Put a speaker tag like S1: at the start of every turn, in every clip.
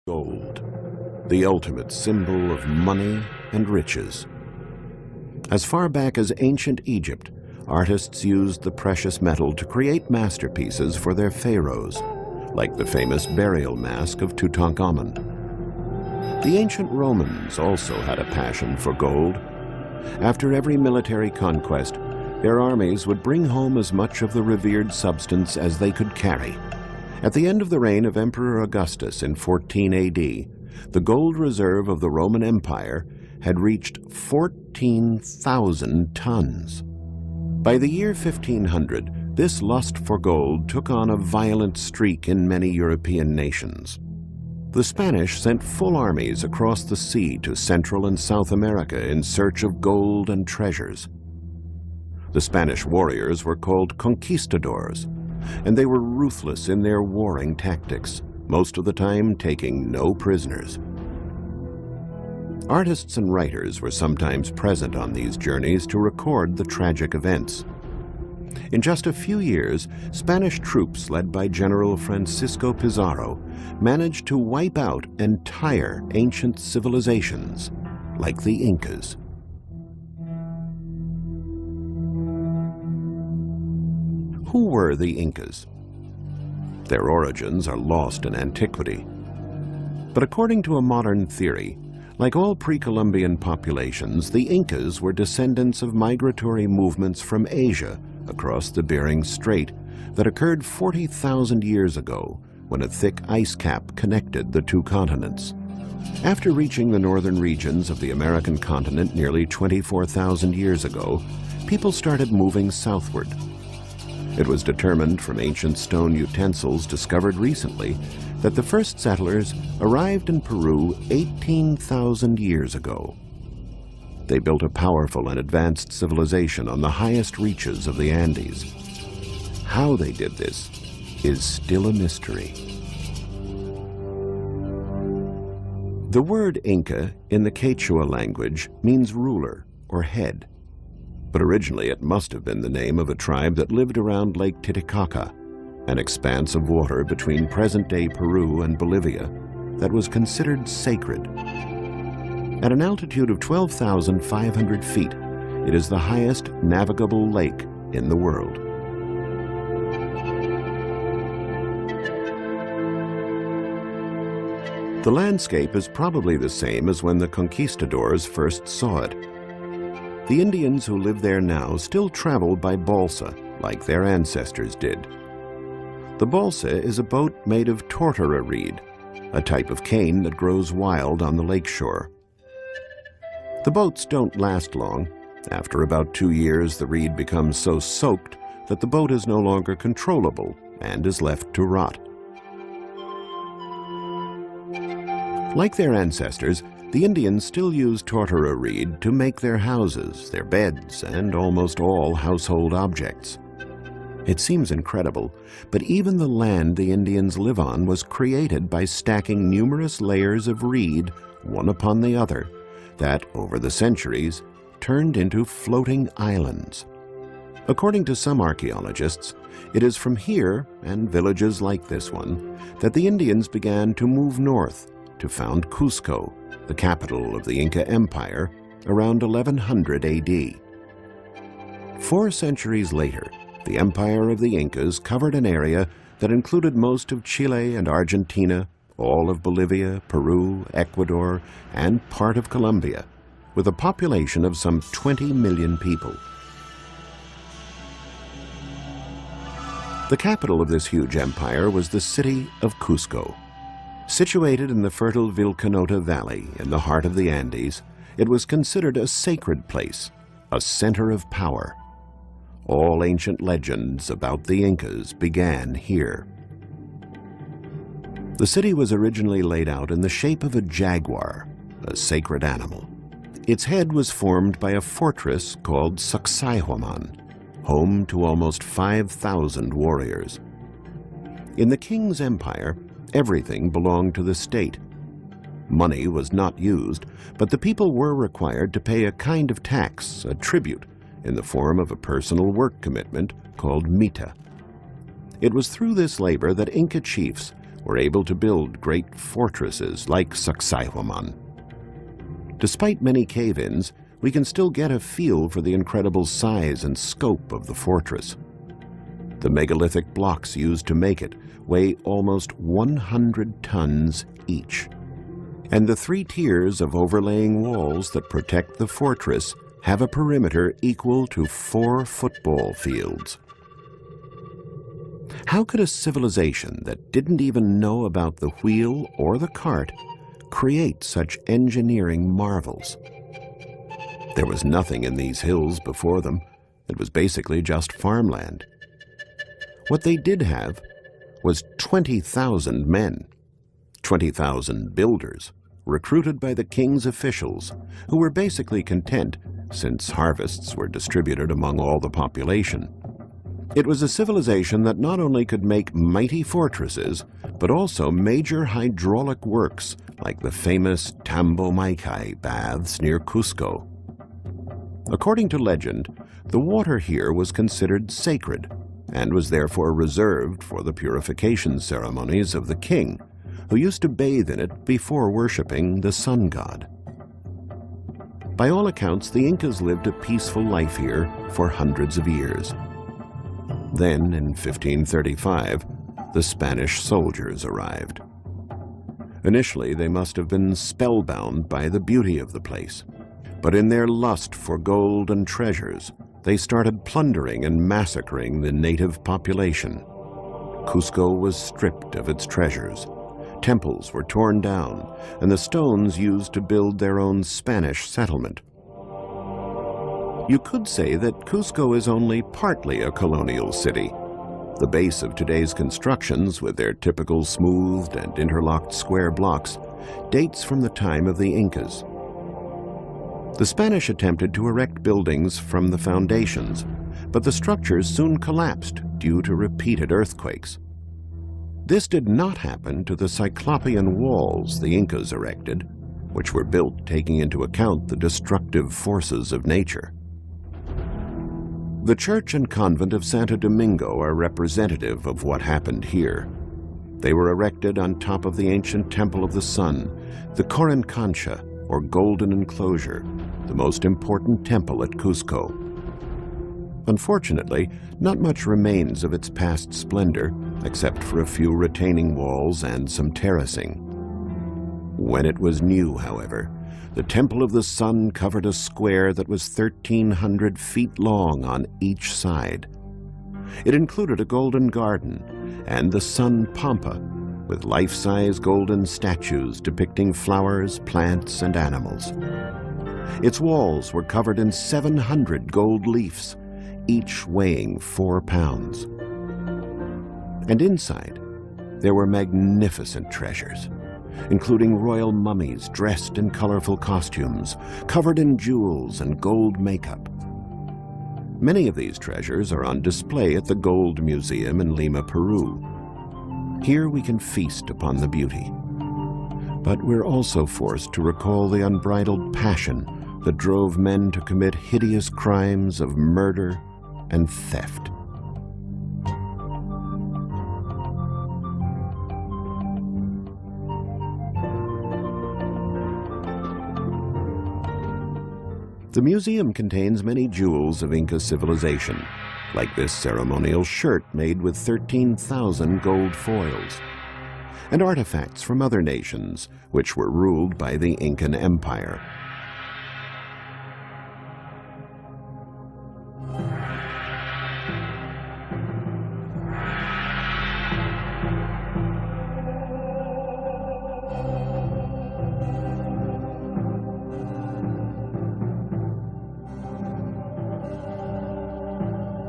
S1: Gold, the ultimate symbol of money and riches. As far back as ancient Egypt, artists used the precious metal to create masterpieces for their pharaohs, like the famous burial mask of Tutankhamun. The ancient Romans also had a passion for gold. After every military conquest, their armies would bring home as much of the revered substance as they could carry. At the end of the reign of Emperor Augustus in 14 AD, the gold reserve of the Roman Empire had reached 14,000 tons. By the year 1500, this lust for gold took on a violent streak in many European nations. The Spanish sent full armies across the sea to Central and South America in search of gold and treasures. The Spanish warriors were called conquistadors, and they were ruthless in their warring tactics, most of the time taking no prisoners. Artists and writers were sometimes present on these journeys to record the tragic events. In just a few years, Spanish troops led by General Francisco Pizarro managed to wipe out entire ancient civilizations, like the Incas. Who were the Incas? Their origins are lost in antiquity. But according to a modern theory, like all pre-Columbian populations, the Incas were descendants of migratory movements from Asia across the Bering Strait that occurred 40,000 years ago when a thick ice cap connected the two continents. After reaching the northern regions of the American continent nearly 24,000 years ago, people started moving southward. It was determined from ancient stone utensils discovered recently that the first settlers arrived in Peru 18,000 years ago. They built a powerful and advanced civilization on the highest reaches of the Andes. How they did this is still a mystery. The word Inca in the Quechua language means ruler or head. But originally it must have been the name of a tribe that lived around Lake Titicaca, an expanse of water between present-day Peru and Bolivia that was considered sacred. At an altitude of 12,500 feet, it is the highest navigable lake in the world. The landscape is probably the same as when the conquistadors first saw it. The Indians who live there now still travel by balsa, like their ancestors did. The balsa is a boat made of tortora reed, a type of cane that grows wild on the lakeshore. The boats don't last long. After about 2 years, the reed becomes so soaked that the boat is no longer controllable and is left to rot. Like their ancestors, the Indians still use tortora reed to make their houses, their beds, and almost all household objects. It seems incredible, but even the land the Indians live on was created by stacking numerous layers of reed, one upon the other, that, over the centuries, turned into floating islands. According to some archaeologists, it is from here, and villages like this one, that the Indians began to move north to found Cusco, the capital of the Inca Empire, around 1100 AD. 4 centuries later, the Empire of the Incas covered an area that included most of Chile and Argentina, all of Bolivia, Peru, Ecuador, and part of Colombia, with a population of some 20 million people. The capital of this huge empire was the city of Cusco. Situated in the fertile Vilcanota Valley in the heart of the Andes, it was considered a sacred place, a center of power. All ancient legends about the Incas began here. The city was originally laid out in the shape of a jaguar, a sacred animal. Its head was formed by a fortress called Sacsayhuaman, home to almost 5,000 warriors. In the king's empire, everything belonged to the state. Money was not used, but the people were required to pay a kind of tax, a tribute, in the form of a personal work commitment called mita. It was through this labor that Inca chiefs were able to build great fortresses like Sacsayhuaman. Despite many cave-ins, we can still get a feel for the incredible size and scope of the fortress. The megalithic blocks used to make it weigh almost 100 tons each. And the 3 tiers of overlaying walls that protect the fortress have a perimeter equal to 4 football fields. How could a civilization that didn't even know about the wheel or the cart create such engineering marvels? There was nothing in these hills before them. It was basically just farmland. What they did have was 20,000 men, 20,000 builders, recruited by the king's officials, who were basically content since harvests were distributed among all the population. It was a civilization that not only could make mighty fortresses, but also major hydraulic works like the famous Tambo-Maikai baths near Cusco. According to legend, the water here was considered sacred and was therefore reserved for the purification ceremonies of the king, who used to bathe in it before worshipping the sun god. By all accounts, the Incas lived a peaceful life here for hundreds of years. Then, in 1535, the Spanish soldiers arrived. Initially, they must have been spellbound by the beauty of the place, but in their lust for gold and treasures, they started plundering and massacring the native population. Cusco was stripped of its treasures. Temples were torn down, and the stones used to build their own Spanish settlement. You could say that Cusco is only partly a colonial city. The base of today's constructions, with their typical smoothed and interlocked square blocks, dates from the time of the Incas. The Spanish attempted to erect buildings from the foundations, but the structures soon collapsed due to repeated earthquakes. This did not happen to the Cyclopean walls the Incas erected, which were built taking into account the destructive forces of nature. The church and convent of Santo Domingo are representative of what happened here. They were erected on top of the ancient Temple of the Sun, the Corincancha, or Golden Enclosure, the most important temple at Cusco. Unfortunately, not much remains of its past splendor, except for a few retaining walls and some terracing. When it was new, however, the Temple of the Sun covered a square that was 1,300 feet long on each side. It included a golden garden and the Sun Pampa, with life-size golden statues depicting flowers, plants, and animals. Its walls were covered in 700 gold leaves, each weighing 4 pounds. And inside, there were magnificent treasures, including royal mummies dressed in colorful costumes, covered in jewels and gold makeup. Many of these treasures are on display at the Gold Museum in Lima, Peru. Here we can feast upon the beauty. But we're also forced to recall the unbridled passion that drove men to commit hideous crimes of murder and theft. The museum contains many jewels of Inca civilization, like this ceremonial shirt made with 13,000 gold foils, and artifacts from other nations which were ruled by the Incan Empire.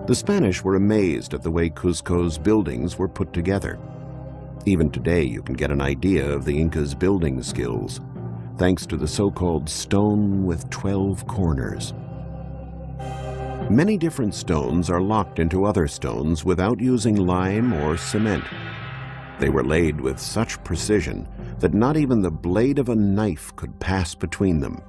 S1: The Spanish were amazed at the way Cusco's buildings were put together. Even today, you can get an idea of the Incas' building skills, thanks to the so-called stone with 12 corners. Many different stones are locked into other stones without using lime or cement. They were laid with such precision that not even the blade of a knife could pass between them.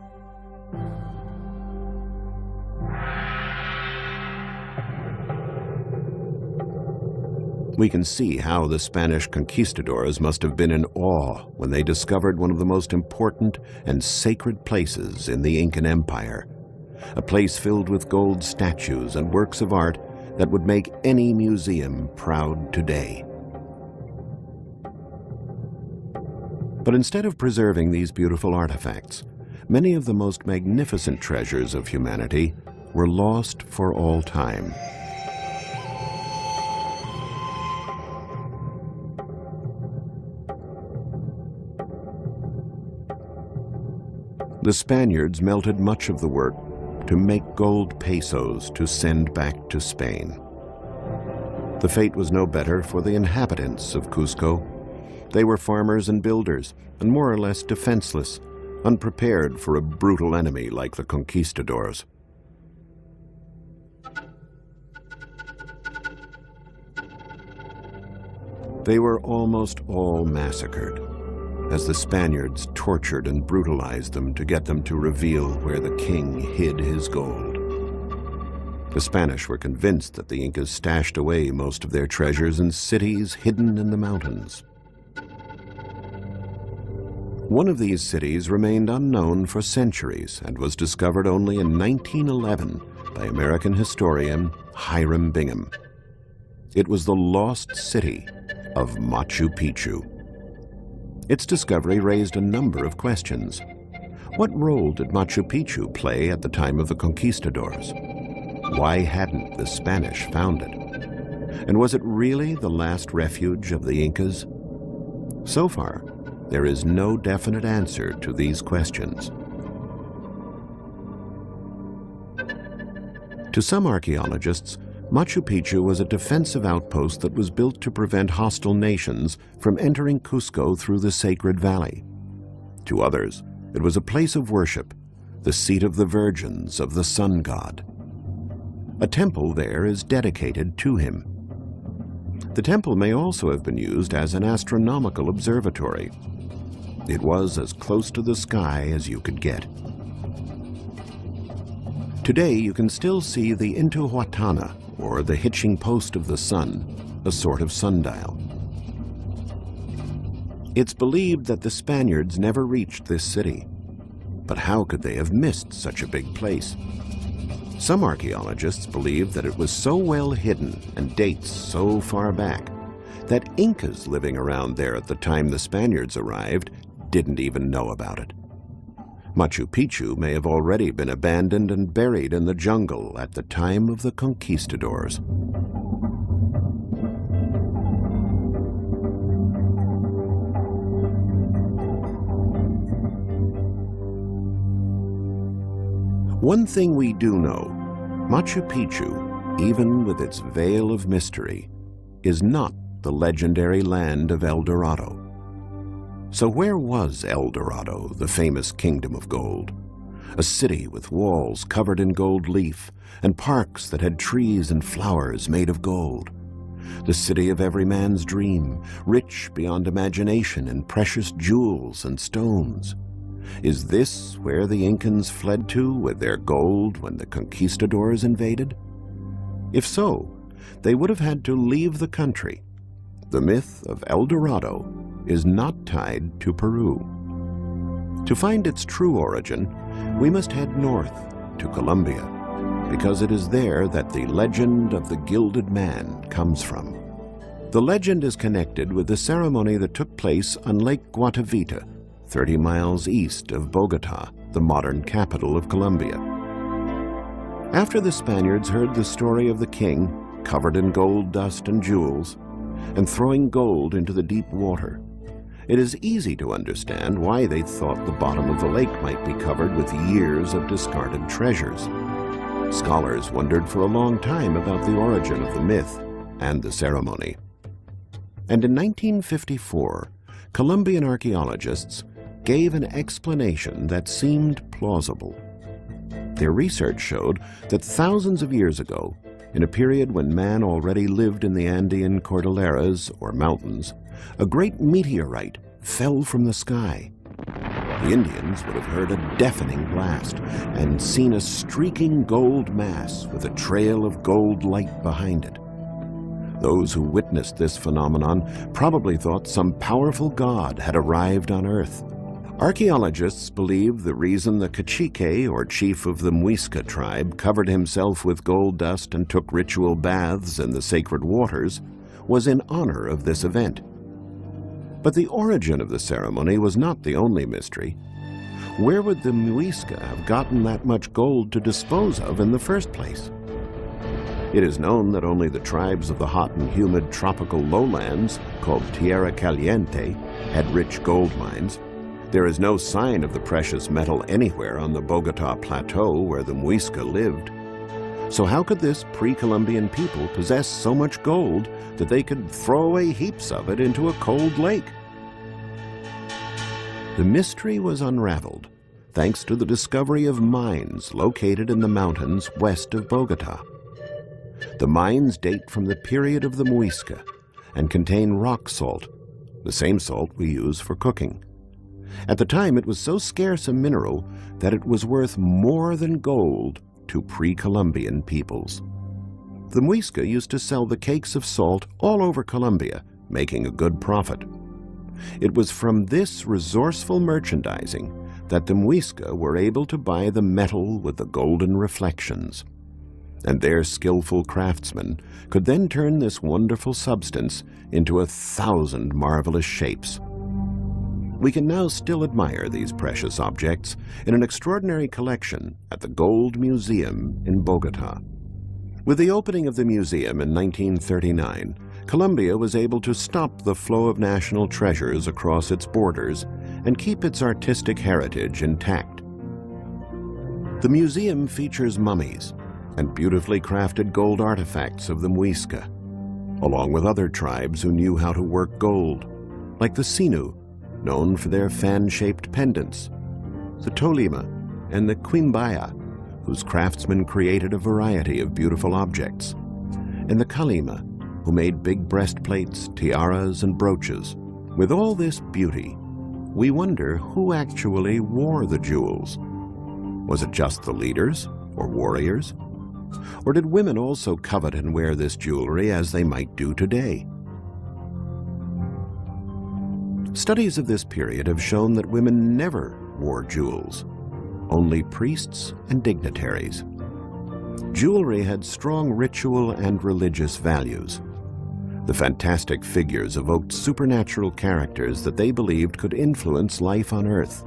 S1: We can see how the Spanish conquistadors must have been in awe when they discovered one of the most important and sacred places in the Incan Empire, a place filled with gold statues and works of art that would make any museum proud today. But instead of preserving these beautiful artifacts, many of the most magnificent treasures of humanity were lost for all time. The Spaniards melted much of the work to make gold pesos to send back to Spain. The fate was no better for the inhabitants of Cusco. They were farmers and builders, and more or less defenseless, unprepared for a brutal enemy like the conquistadors. They were almost all massacred, as the Spaniards tortured and brutalized them to get them to reveal where the king hid his gold. The Spanish were convinced that the Incas stashed away most of their treasures in cities hidden in the mountains. One of these cities remained unknown for centuries and was discovered only in 1911 by American historian Hiram Bingham. It was the lost city of Machu Picchu. Its discovery raised a number of questions. What role did Machu Picchu play at the time of the conquistadors? Why hadn't the Spanish found it? And was it really the last refuge of the Incas? So far, there is no definite answer to these questions. To some archaeologists, Machu Picchu was a defensive outpost that was built to prevent hostile nations from entering Cusco through the sacred valley. To others, it was a place of worship, the seat of the virgins of the sun god. A temple there is dedicated to him. The temple may also have been used as an astronomical observatory. It was as close to the sky as you could get. Today, you can still see the Intihuatana, or the hitching post of the sun, a sort of sundial. It's believed that the Spaniards never reached this city. But how could they have missed such a big place? Some archaeologists believe that it was so well hidden and dates so far back that Incas living around there at the time the Spaniards arrived didn't even know about it. Machu Picchu may have already been abandoned and buried in the jungle at the time of the conquistadors. One thing we do know, Machu Picchu, even with its veil of mystery, is not the legendary land of El Dorado. So where was El Dorado, the famous kingdom of gold? A city with walls covered in gold leaf and parks that had trees and flowers made of gold. The city of every man's dream, rich beyond imagination in precious jewels and stones. Is this where the Incans fled to with their gold when the conquistadors invaded? If so, they would have had to leave the country. The myth of El Dorado is not tied to Peru. To find its true origin, we must head north to Colombia, because it is there that the legend of the Gilded Man comes from. The legend is connected with the ceremony that took place on Lake Guatavita, 30 miles east of Bogota, the modern capital of Colombia. After the Spaniards heard the story of the king, covered in gold dust and jewels, and throwing gold into the deep water, it is easy to understand why they thought the bottom of the lake might be covered with years of discarded treasures. Scholars wondered for a long time about the origin of the myth and the ceremony. And in 1954, Colombian archaeologists gave an explanation that seemed plausible. Their research showed that thousands of years ago, in a period when man already lived in the Andean Cordilleras, or mountains, a great meteorite fell from the sky. The Indians would have heard a deafening blast and seen a streaking gold mass with a trail of gold light behind it. Those who witnessed this phenomenon probably thought some powerful god had arrived on Earth. Archaeologists believe the reason the cacique, or chief of the Muisca tribe, covered himself with gold dust and took ritual baths in the sacred waters was in honor of this event. But the origin of the ceremony was not the only mystery. Where would the Muisca have gotten that much gold to dispose of in the first place? It is known that only the tribes of the hot and humid tropical lowlands, called Tierra Caliente, had rich gold mines. There is no sign of the precious metal anywhere on the Bogota Plateau where the Muisca lived. So how could this pre-Columbian people possess so much gold that they could throw away heaps of it into a cold lake? The mystery was unraveled thanks to the discovery of mines located in the mountains west of Bogota. The mines date from the period of the Muisca and contain rock salt, the same salt we use for cooking. At the time, it was so scarce a mineral that it was worth more than gold to pre-Columbian peoples. The Muisca used to sell the cakes of salt all over Colombia, making a good profit. It was from this resourceful merchandising that the Muisca were able to buy the metal with the golden reflections. And their skillful craftsmen could then turn this wonderful substance into 1,000 marvelous shapes. We can now still admire these precious objects in an extraordinary collection at the Gold Museum in Bogota. With the opening of the museum in 1939, Colombia was able to stop the flow of national treasures across its borders and keep its artistic heritage intact. The museum features mummies and beautifully crafted gold artifacts of the Muisca, along with other tribes who knew how to work gold, like the Sinu, known for their fan-shaped pendants, the Tolima, and the Quimbaya, whose craftsmen created a variety of beautiful objects, and the Kalima, who made big breastplates, tiaras, and brooches. With all this beauty, we wonder who actually wore the jewels. Was it just the leaders or warriors? Or did women also covet and wear this jewelry as they might do today? Studies of this period have shown that women never wore jewels, only priests and dignitaries. Jewelry had strong ritual and religious values. The fantastic figures evoked supernatural characters that they believed could influence life on Earth.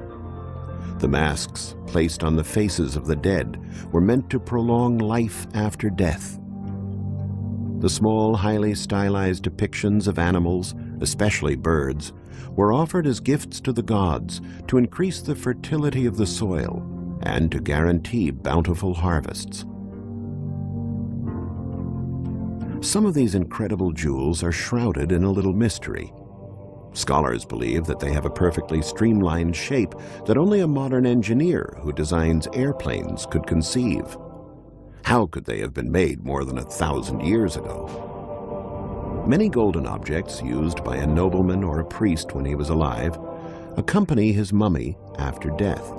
S1: The masks placed on the faces of the dead were meant to prolong life after death. The small, highly stylized depictions of animals, especially birds, were offered as gifts to the gods to increase the fertility of the soil and to guarantee bountiful harvests. Some of these incredible jewels are shrouded in a little mystery. Scholars believe that they have a perfectly streamlined shape that only a modern engineer who designs airplanes could conceive. How could they have been made more than 1,000 years ago? Many golden objects used by a nobleman or a priest when he was alive accompany his mummy after death.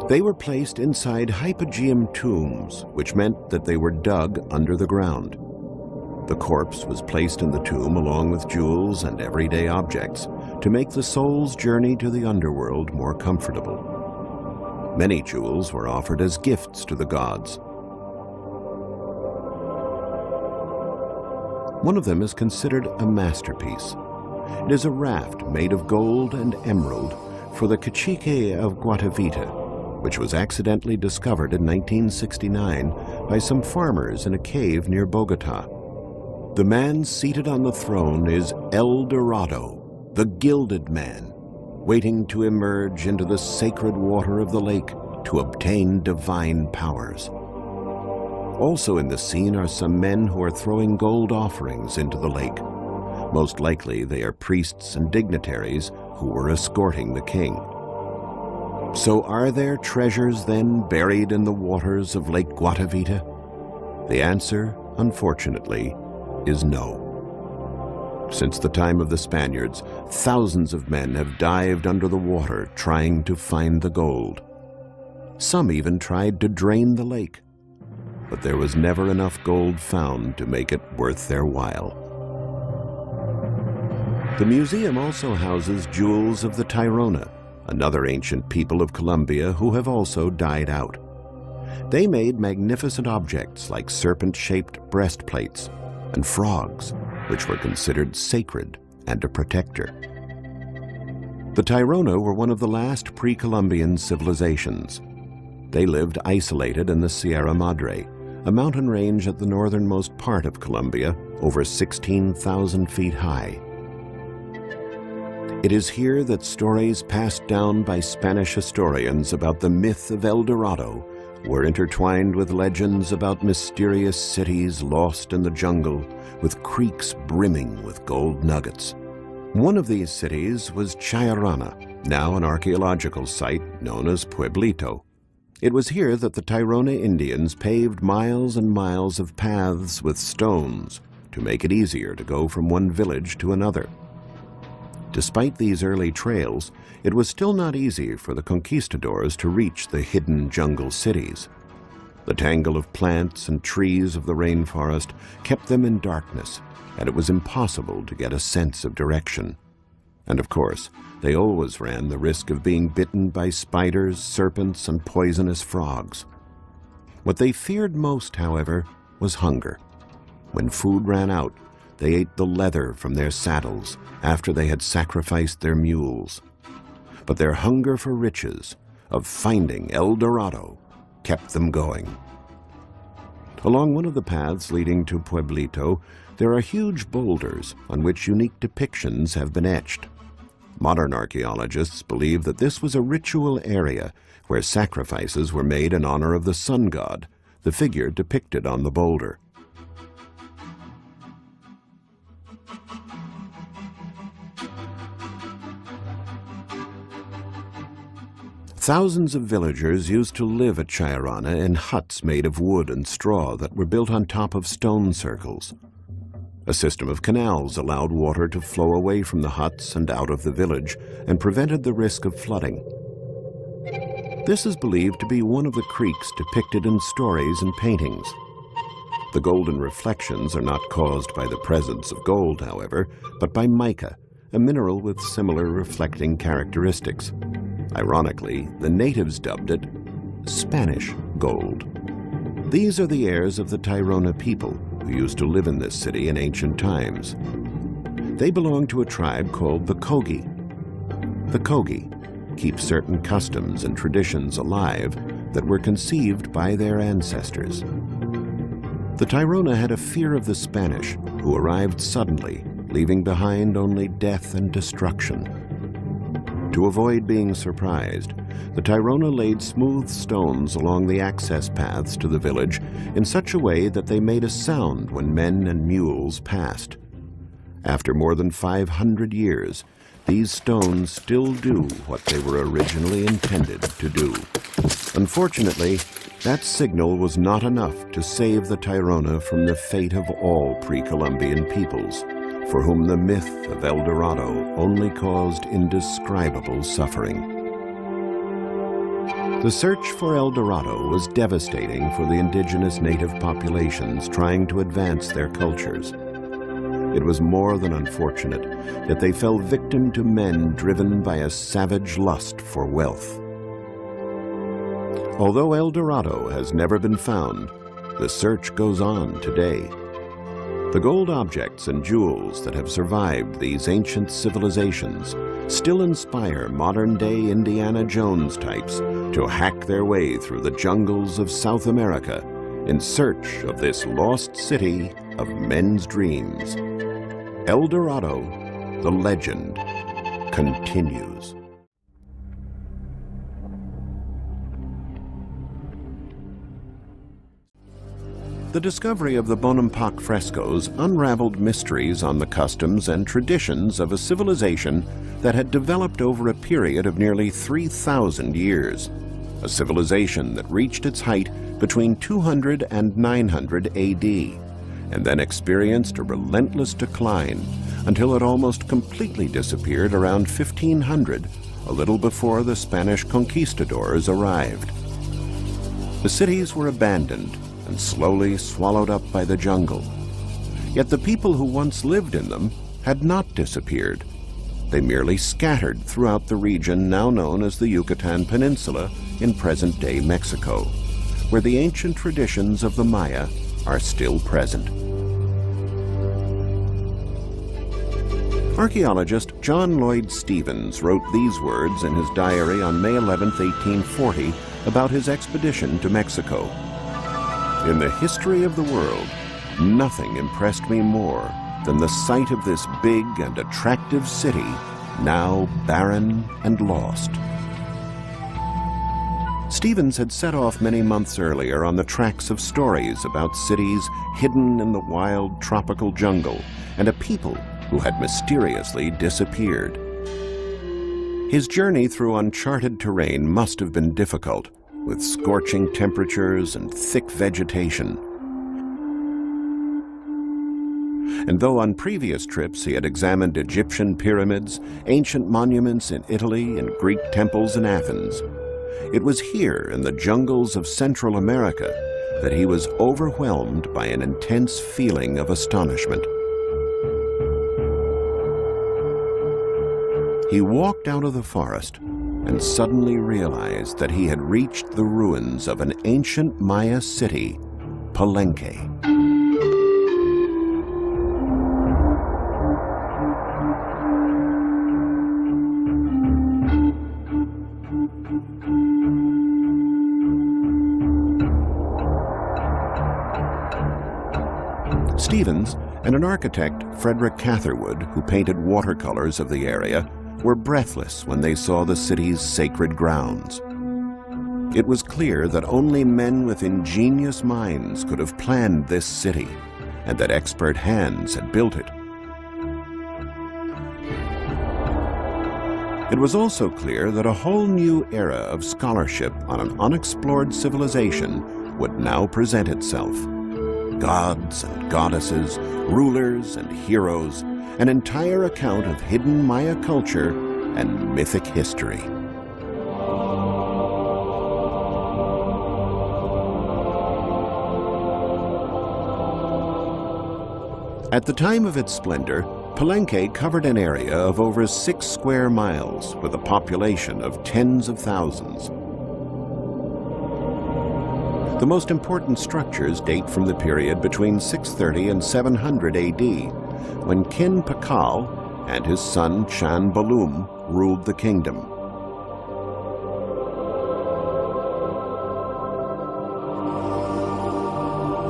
S1: They were placed inside hypogeum tombs, which meant that they were dug under the ground. The corpse was placed in the tomb along with jewels and everyday objects to make the soul's journey to the underworld more comfortable. Many jewels were offered as gifts to the gods. One of them is considered a masterpiece. It is a raft made of gold and emerald for the cacique of Guatavita, which was accidentally discovered in 1969 by some farmers in a cave near Bogota. The man seated on the throne is El Dorado, the gilded man, waiting to emerge into the sacred water of the lake to obtain divine powers. Also in the scene are some men who are throwing gold offerings into the lake. Most likely they are priests and dignitaries who were escorting the king. So are there treasures then buried in the waters of Lake Guatavita? The answer, unfortunately, is no. Since the time of the Spaniards, thousands of men have dived under the water trying to find the gold. Some even tried to drain the lake. but there was never enough gold found to make it worth their while. The museum also houses jewels of the Tairona, another ancient people of Colombia who have also died out. They made magnificent objects like serpent-shaped breastplates and frogs, which were considered sacred and a protector. The Tairona were one of the last pre-Columbian civilizations. They lived isolated in the Sierra Madre, a mountain range at the northernmost part of Colombia, over 16,000 feet high. It is here that stories passed down by Spanish historians about the myth of El Dorado were intertwined with legends about mysterious cities lost in the jungle, with creeks brimming with gold nuggets. One of these cities was Chayarana, now an archaeological site known as Pueblito. It was here that the Tairona Indians paved miles and miles of paths with stones to make it easier to go from one village to another. Despite these early trails, it was still not easy for the conquistadors to reach the hidden jungle cities. The tangle of plants and trees of the rainforest kept them in darkness, and it was impossible to get a sense of direction. And of course, they always ran the risk of being bitten by spiders, serpents, and poisonous frogs. What they feared most, however, was hunger. When food ran out, they ate the leather from their saddles after they had sacrificed their mules. But their hunger for riches, of finding El Dorado, kept them going. Along one of the paths leading to Pueblito, there are huge boulders on which unique depictions have been etched. Modern archaeologists believe that this was a ritual area where sacrifices were made in honor of the sun god, the figure depicted on the boulder. Thousands of villagers used to live at Chayarana in huts made of wood and straw that were built on top of stone circles. A system of canals allowed water to flow away from the huts and out of the village and prevented the risk of flooding. This is believed to be one of the creeks depicted in stories and paintings. The golden reflections are not caused by the presence of gold, however, but by mica, a mineral with similar reflecting characteristics. Ironically, the natives dubbed it Spanish gold. These are the heirs of the Tairona people who used to live in this city in ancient times. They belong to a tribe called the Kogi. The Kogi keep certain customs and traditions alive that were conceived by their ancestors. The Tairona had a fear of the Spanish, who arrived suddenly, leaving behind only death and destruction. To avoid being surprised, the Tairona laid smooth stones along the access paths to the village in such a way that they made a sound when men and mules passed. After more than 500 years, these stones still do what they were originally intended to do. Unfortunately, that signal was not enough to save the Tairona from the fate of all pre-Columbian peoples, for whom the myth of El Dorado only caused indescribable suffering. The search for El Dorado was devastating for the indigenous native populations trying to advance their cultures. It was more than unfortunate that they fell victim to men driven by a savage lust for wealth. Although El Dorado has never been found, the search goes on today. The gold objects and jewels that have survived these ancient civilizations still inspire modern-day Indiana Jones types to hack their way through the jungles of South America in search of this lost city of men's dreams. El Dorado, the legend, continues. The discovery of the Bonampak frescoes unraveled mysteries on the customs and traditions of a civilization that had developed over a period of nearly 3,000 years. A civilization that reached its height between 200 and 900 AD, and then experienced a relentless decline until it almost completely disappeared around 1500, a little before the Spanish conquistadors arrived. The cities were abandoned, and slowly swallowed up by the jungle. Yet the people who once lived in them had not disappeared. They merely scattered throughout the region now known as the Yucatan Peninsula in present-day Mexico, where the ancient traditions of the Maya are still present. Archaeologist John Lloyd Stephens wrote these words in his diary on May 11, 1840, about his expedition to Mexico. "In the history of the world, nothing impressed me more than the sight of this big and attractive city, now barren and lost." Stephens had set off many months earlier on the tracks of stories about cities hidden in the wild tropical jungle and a people who had mysteriously disappeared. His journey through uncharted terrain must have been difficult, with scorching temperatures and thick vegetation. And though on previous trips he had examined Egyptian pyramids, ancient monuments in Italy, and Greek temples in Athens, it was here in the jungles of Central America that he was overwhelmed by an intense feeling of astonishment. He walked out of the forest and suddenly realized that he had reached the ruins of an ancient Maya city, Palenque. Stephens and an architect, Frederick Catherwood, who painted watercolors of the area, were breathless when they saw the city's sacred grounds. It was clear that only men with ingenious minds could have planned this city, and that expert hands had built it. It was also clear that a whole new era of scholarship on an unexplored civilization would now present itself. Gods and goddesses, rulers and heroes, an entire account of hidden Maya culture and mythic history. At the time of its splendor, Palenque covered an area of over 6 square miles with a population of tens of thousands. The most important structures date from the period between 630 and 700 AD, when Kin Pakal and his son Chan Balum ruled the kingdom.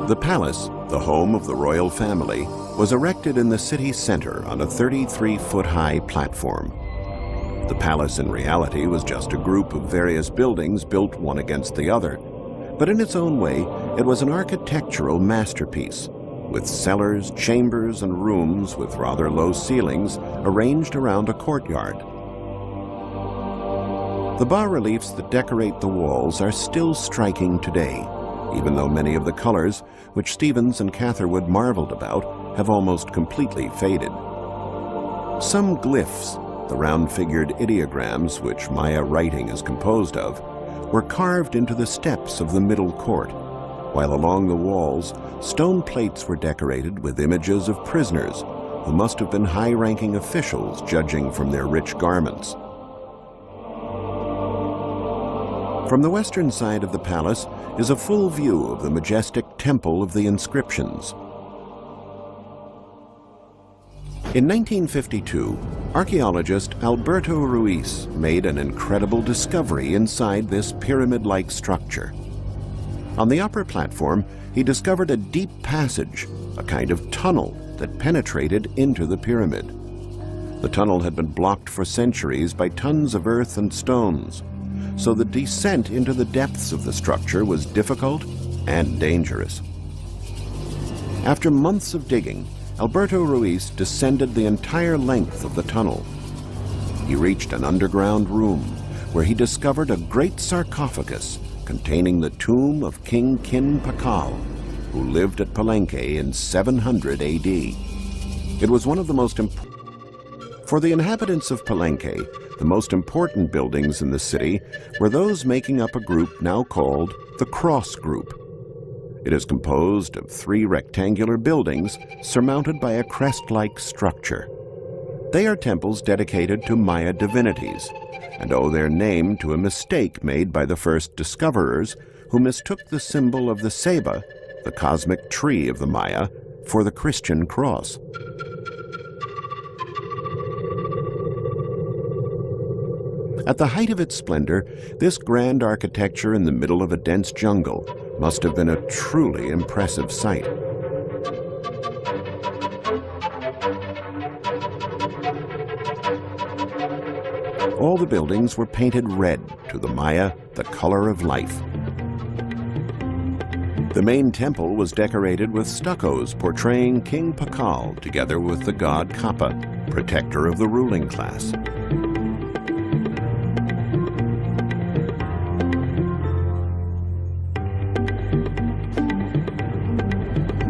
S1: The palace, the home of the royal family, was erected in the city center on a 33-foot-high platform. The palace in reality was just a group of various buildings built one against the other, but in its own way, it was an architectural masterpiece, with cellars, chambers, and rooms with rather low ceilings arranged around a courtyard. The bas-reliefs that decorate the walls are still striking today, even though many of the colors, which Stephens and Catherwood marveled about, have almost completely faded. Some glyphs, the round-figured ideograms which Maya writing is composed of, were carved into the steps of the middle court, while along the walls, stone plates were decorated with images of prisoners who must have been high-ranking officials judging from their rich garments. From the western side of the palace is a full view of the majestic Temple of the Inscriptions. In 1952, archaeologist Alberto Ruiz made an incredible discovery inside this pyramid-like structure. On the upper platform, he discovered a deep passage, a kind of tunnel that penetrated into the pyramid. The tunnel had been blocked for centuries by tons of earth and stones, so the descent into the depths of the structure was difficult and dangerous. After months of digging, Alberto Ruiz descended the entire length of the tunnel. He reached an underground room where he discovered a great sarcophagus containing the tomb of King Kin Pakal, who lived at Palenque in 700 AD. It was one of the most important. For the inhabitants of Palenque, the most important buildings in the city were those making up a group now called the Cross Group. It is composed of 3 rectangular buildings surmounted by a crest-like structure. They are temples dedicated to Maya divinities and owe their name to a mistake made by the first discoverers who mistook the symbol of the ceiba, the cosmic tree of the Maya, for the Christian cross. At the height of its splendor, this grand architecture in the middle of a dense jungle must have been a truly impressive sight. All the buildings were painted red, to the Maya, the color of life. The main temple was decorated with stuccos portraying King Pakal together with the god Kappa, protector of the ruling class.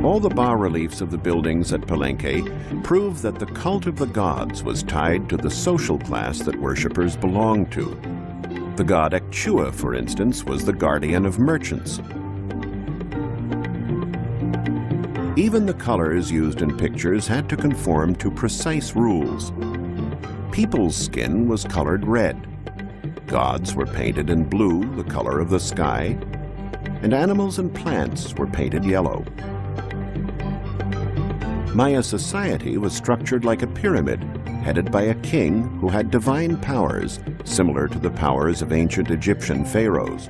S1: All the bas-reliefs of the buildings at Palenque prove that the cult of the gods was tied to the social class that worshippers belonged to. The god Ekchua, for instance, was the guardian of merchants. Even the colors used in pictures had to conform to precise rules. People's skin was colored red. Gods were painted in blue, the color of the sky, and animals and plants were painted yellow. Maya society was structured like a pyramid, headed by a king who had divine powers, similar to the powers of ancient Egyptian pharaohs.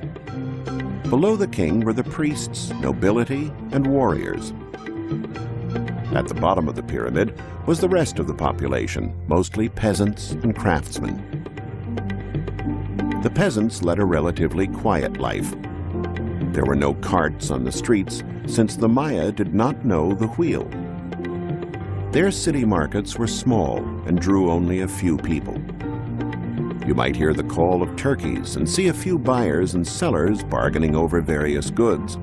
S1: Below the king were the priests, nobility, and warriors. At the bottom of the pyramid was the rest of the population, mostly peasants and craftsmen. The peasants led a relatively quiet life. There were no carts on the streets, since the Maya did not know the wheel. Their city markets were small and drew only a few people. You might hear the call of turkeys and see a few buyers and sellers bargaining over various goods.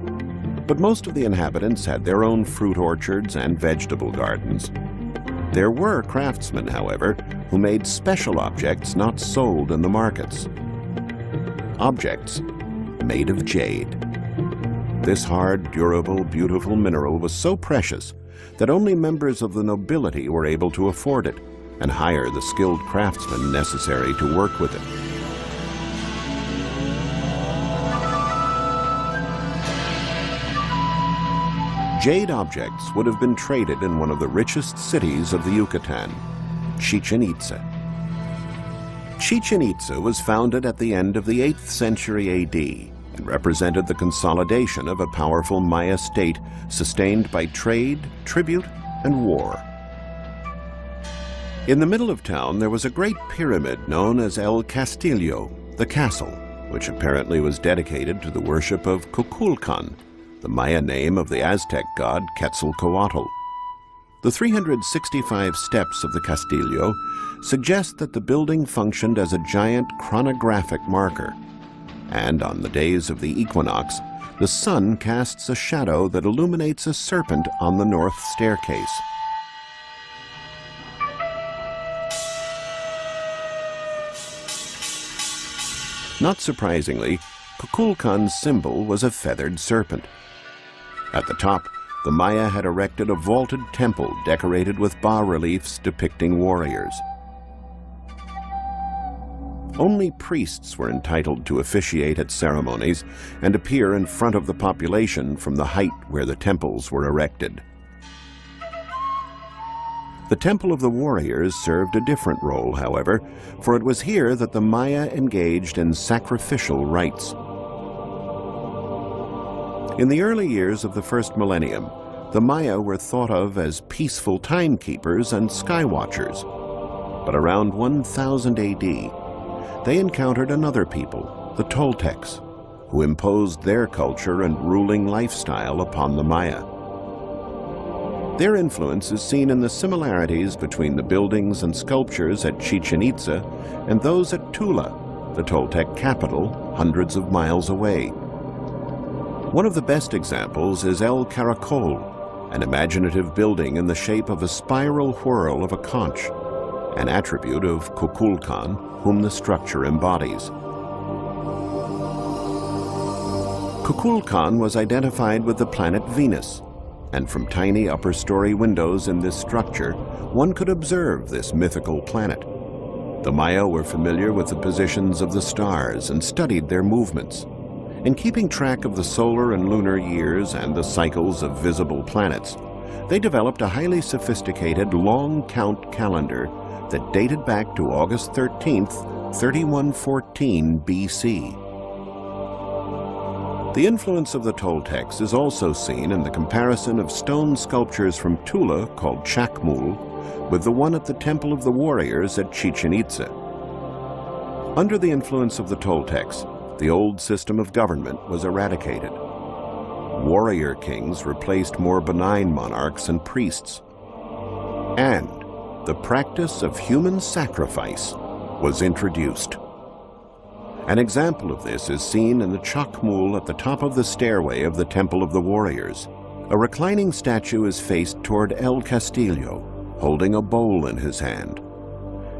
S1: But most of the inhabitants had their own fruit orchards and vegetable gardens. There were craftsmen, however, who made special objects not sold in the markets. Objects made of jade. This hard, durable, beautiful mineral was so precious that only members of the nobility were able to afford it and hire the skilled craftsmen necessary to work with it. Jade objects would have been traded in one of the richest cities of the Yucatan, Chichen Itza. Chichen Itza was founded at the end of the 8th century AD and represented the consolidation of a powerful Maya state sustained by trade, tribute, and war. In the middle of town, there was a great pyramid known as El Castillo, the castle, which apparently was dedicated to the worship of Kukulkan, the Maya name of the Aztec god Quetzalcoatl. The 365 steps of the Castillo suggest that the building functioned as a giant chronographic marker, and on the days of the equinox, the sun casts a shadow that illuminates a serpent on the north staircase. Not surprisingly, Kukulkan's symbol was a feathered serpent. At the top, the Maya had erected a vaulted temple decorated with bas-reliefs depicting warriors. Only priests were entitled to officiate at ceremonies and appear in front of the population from the height where the temples were erected. The Temple of the Warriors served a different role, however, for it was here that the Maya engaged in sacrificial rites. In the early years of the first millennium, the Maya were thought of as peaceful timekeepers and skywatchers. But around 1000 AD, they encountered another people, the Toltecs, who imposed their culture and ruling lifestyle upon the Maya. Their influence is seen in the similarities between the buildings and sculptures at Chichen Itza and those at Tula, the Toltec capital, hundreds of miles away. One of the best examples is El Caracol, an imaginative building in the shape of a spiral whirl of a conch, an attribute of Kukulkan, whom the structure embodies. Kukulkan was identified with the planet Venus, and from tiny upper-story windows in this structure, one could observe this mythical planet. The Maya were familiar with the positions of the stars and studied their movements. In keeping track of the solar and lunar years and the cycles of visible planets, they developed a highly sophisticated long-count calendar that dated back to August 13th, 3114 BC. The influence of the Toltecs is also seen in the comparison of stone sculptures from Tula called Chacmul with the one at the Temple of the Warriors at Chichen Itza. Under the influence of the Toltecs, the old system of government was eradicated. Warrior kings replaced more benign monarchs and priests. And the practice of human sacrifice was introduced. An example of this is seen in the Chacmul at the top of the stairway of the Temple of the Warriors. A reclining statue is faced toward El Castillo, holding a bowl in his hand.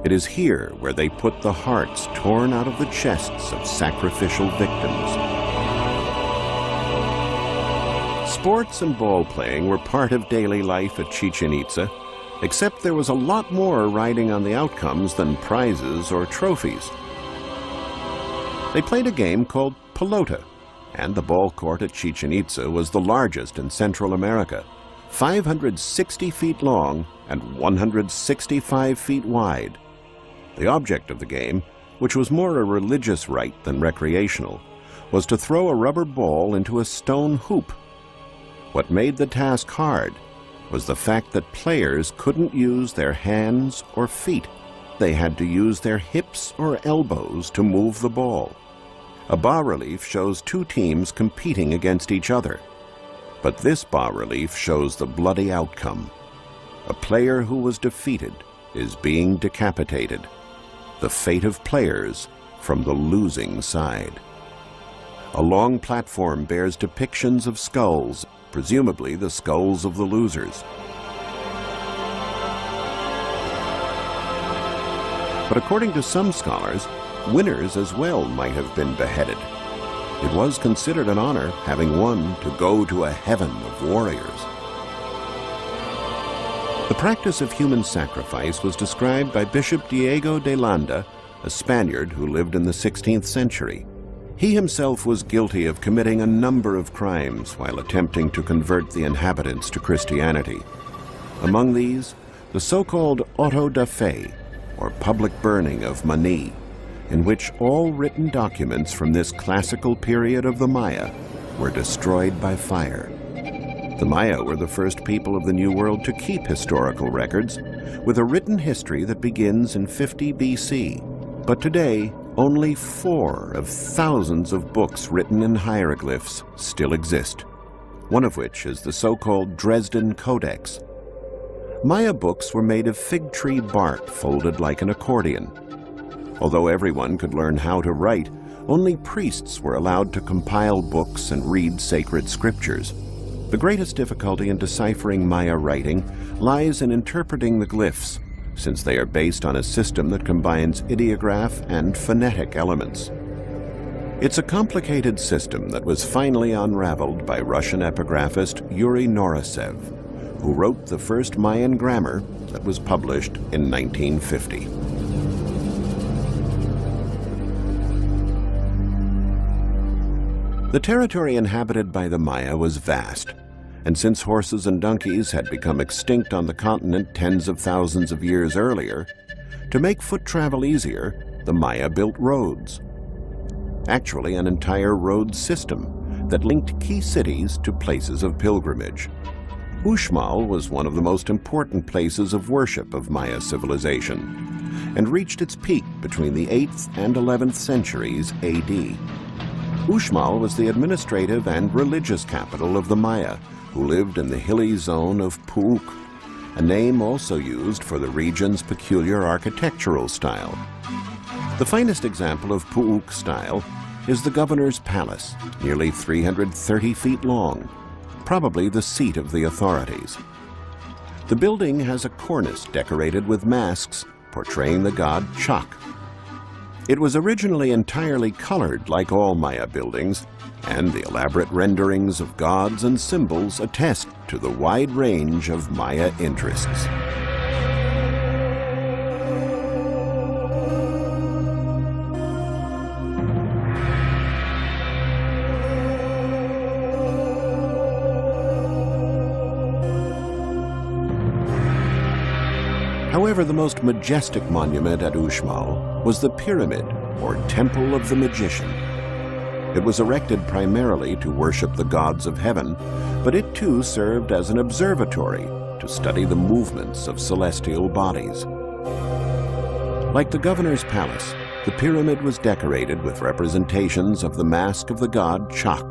S1: It is here where they put the hearts torn out of the chests of sacrificial victims. Sports and ball playing were part of daily life at Chichen Itza, except there was a lot more riding on the outcomes than prizes or trophies. They played a game called pelota, and the ball court at Chichen Itza was the largest in Central America, 560 feet long and 165 feet wide. The object of the game, which was more a religious rite than recreational, was to throw a rubber ball into a stone hoop. What made the task hard was the fact that players couldn't use their hands or feet. They had to use their hips or elbows to move the ball. A bas-relief shows two teams competing against each other. But this bas-relief shows the bloody outcome. A player who was defeated is being decapitated. The fate of players from the losing side. A long platform bears depictions of skulls, presumably the skulls of the losers. But according to some scholars, winners as well might have been beheaded. It was considered an honor, having won, to go to a heaven of warriors. The practice of human sacrifice was described by Bishop Diego de Landa, a Spaniard who lived in the 16th century. He himself was guilty of committing a number of crimes while attempting to convert the inhabitants to Christianity. Among these, the so-called auto da fe, or public burning of money, in which all written documents from this classical period of the Maya were destroyed by fire. The Maya were the first people of the New World to keep historical records, with a written history that begins in 50 BC. But today, only 4 of thousands of books written in hieroglyphs still exist, one of which is the so-called Dresden Codex. Maya books were made of fig tree bark folded like an accordion. Although everyone could learn how to write, only priests were allowed to compile books and read sacred scriptures. The greatest difficulty in deciphering Maya writing lies in interpreting the glyphs, since they are based on a system that combines ideograph and phonetic elements. It's a complicated system that was finally unraveled by Russian epigraphist Yuri Norosev, who wrote the first Mayan grammar that was published in 1950. The territory inhabited by the Maya was vast, and since horses and donkeys had become extinct on the continent tens of thousands of years earlier, to make foot travel easier, the Maya built roads. Actually, an entire road system that linked key cities to places of pilgrimage. Uxmal was one of the most important places of worship of Maya civilization, and reached its peak between the 8th and 11th centuries AD. Uxmal was the administrative and religious capital of the Maya, who lived in the hilly zone of Puuc, a name also used for the region's peculiar architectural style. The finest example of Puuc style is the governor's palace, nearly 330 feet long, probably the seat of the authorities. The building has a cornice decorated with masks portraying the god Chak. It was originally entirely colored like all Maya buildings, and the elaborate renderings of gods and symbols attest to the wide range of Maya interests. However, the most majestic monument at Uxmal was the Pyramid, or Temple of the Magician. It was erected primarily to worship the gods of heaven, but it too served as an observatory to study the movements of celestial bodies. Like the governor's palace, the pyramid was decorated with representations of the mask of the god Chak.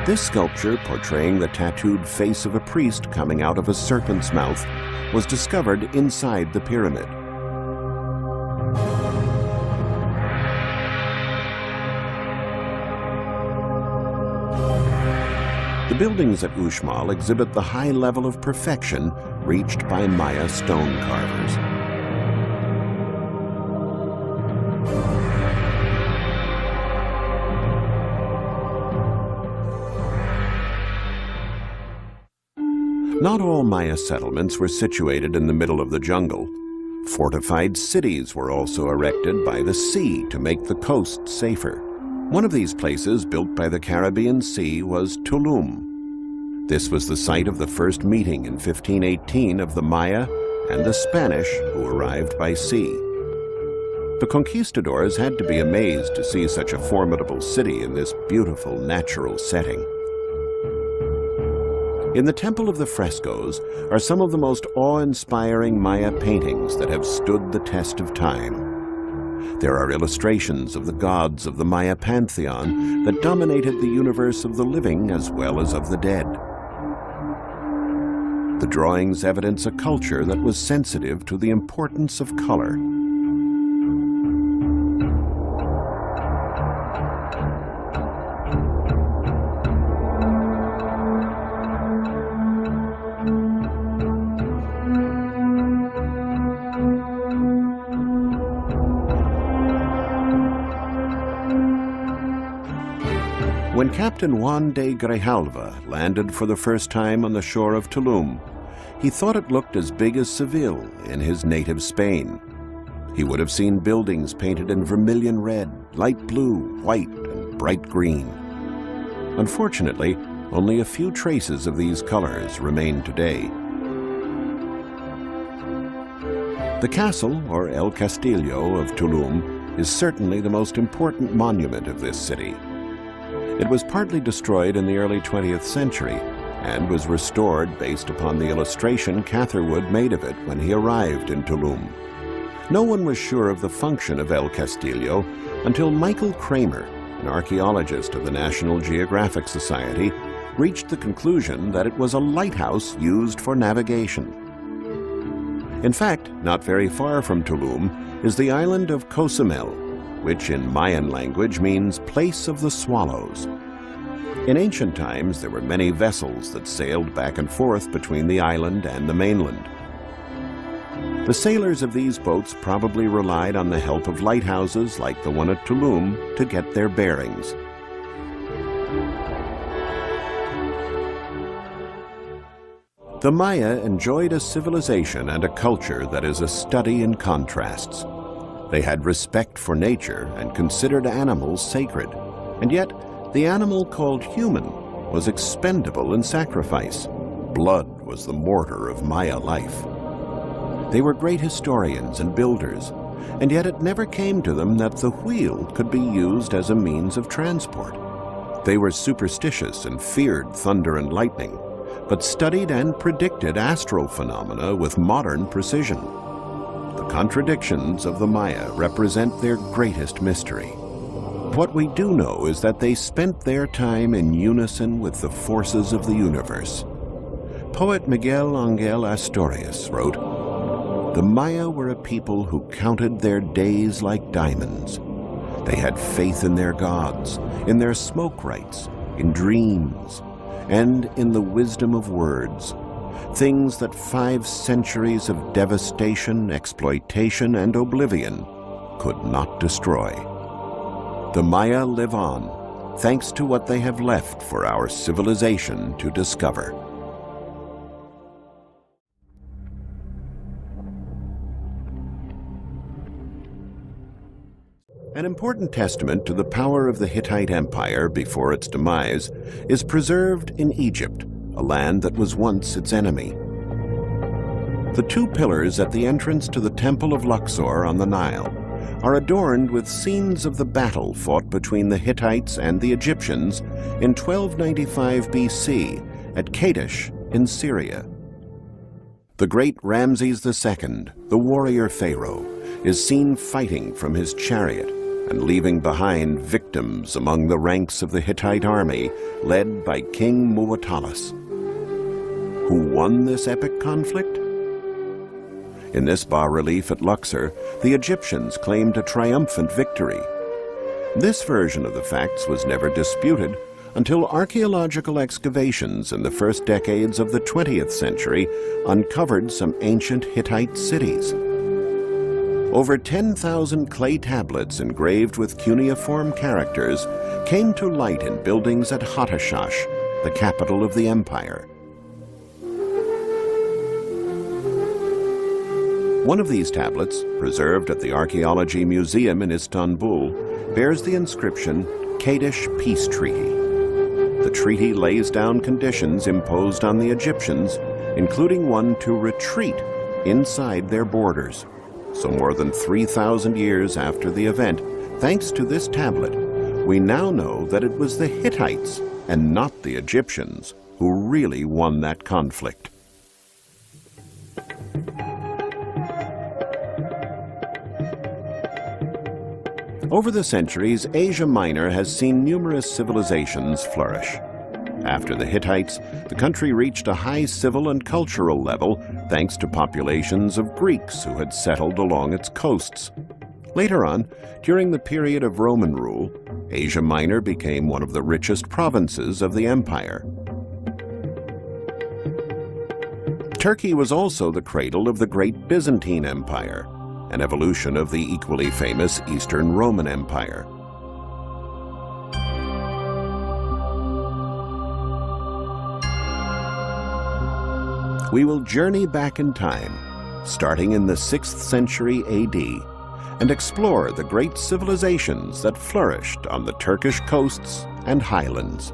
S1: This sculpture, portraying the tattooed face of a priest coming out of a serpent's mouth, was discovered inside the pyramid. The buildings at Uxmal exhibit the high level of perfection reached by Maya stone carvers. Not all Maya settlements were situated in the middle of the jungle. Fortified cities were also erected by the sea to make the coast safer. One of these places, built by the Caribbean Sea, was Tulum. This was the site of the first meeting in 1518 of the Maya and the Spanish, who arrived by sea. The conquistadors had to be amazed to see such a formidable city in this beautiful natural setting. In the Temple of the Frescoes are some of the most awe-inspiring Maya paintings that have stood the test of time. There are illustrations of the gods of the Maya pantheon that dominated the universe of the living as well as of the dead. The drawings evidence a culture that was sensitive to the importance of color. When Captain Juan de Grijalva landed for the first time on the shore of Tulum, he thought it looked as big as Seville in his native Spain. He would have seen buildings painted in vermilion red, light blue, white, and bright green. Unfortunately, only a few traces of these colors remain today. The castle, or El Castillo of Tulum, is certainly the most important monument of this city. It was partly destroyed in the early 20th century and was restored based upon the illustration Catherwood made of it when he arrived in Tulum. No one was sure of the function of El Castillo until Michael Kramer, an archaeologist of the National Geographic Society, reached the conclusion that it was a lighthouse used for navigation. In fact, not very far from Tulum is the island of Cozumel, which in Mayan language means place of the swallows. In ancient times, there were many vessels that sailed back and forth between the island and the mainland. The sailors of these boats probably relied on the help of lighthouses like the one at Tulum to get their bearings. The Maya enjoyed a civilization and a culture that is a study in contrasts. They had respect for nature and considered animals sacred, and yet the animal called human was expendable in sacrifice. Blood was the mortar of Maya life. They were great historians and builders, and yet it never came to them that the wheel could be used as a means of transport. They were superstitious and feared thunder and lightning, but studied and predicted astral phenomena with modern precision. The contradictions of the Maya represent their greatest mystery. What we do know is that they spent their time in unison with the forces of the universe. Poet Miguel Ángel Asturias wrote, "The Maya were a people who counted their days like diamonds. They had faith in their gods, in their smoke rites, in dreams, and in the wisdom of words. Things that 5 centuries of devastation, exploitation, and oblivion could not destroy. The Maya live on, thanks to what they have left for our civilization to discover. An important testament to the power of the Hittite Empire before its demise is preserved in Egypt, a land that was once its enemy. The two pillars at the entrance to the Temple of Luxor on the Nile are adorned with scenes of the battle fought between the Hittites and the Egyptians in 1295 BC at Kadesh in Syria. The great Ramses II, the warrior pharaoh, is seen fighting from his chariot and leaving behind victims among the ranks of the Hittite army led by King Muwatallis. Who won this epic conflict? In this bas-relief at Luxor, the Egyptians claimed a triumphant victory. This version of the facts was never disputed until archaeological excavations in the first decades of the 20th century uncovered some ancient Hittite cities. Over 10,000 clay tablets engraved with cuneiform characters came to light in buildings at Hattushash, the capital of the empire. One of these tablets, preserved at the Archaeology Museum in Istanbul, bears the inscription, Kadesh Peace Treaty. The treaty lays down conditions imposed on the Egyptians, including one to retreat inside their borders. So more than 3,000 years after the event, thanks to this tablet, we now know that it was the Hittites and not the Egyptians who really won that conflict. Over the centuries, Asia Minor has seen numerous civilizations flourish. After the Hittites, the country reached a high civil and cultural level thanks to populations of Greeks who had settled along its coasts. Later on, during the period of Roman rule, Asia Minor became one of the richest provinces of the empire. Turkey was also the cradle of the great Byzantine Empire, an evolution of the equally famous Eastern Roman Empire. We will journey back in time, starting in the 6th century AD, and explore the great civilizations that flourished on the Turkish coasts and highlands.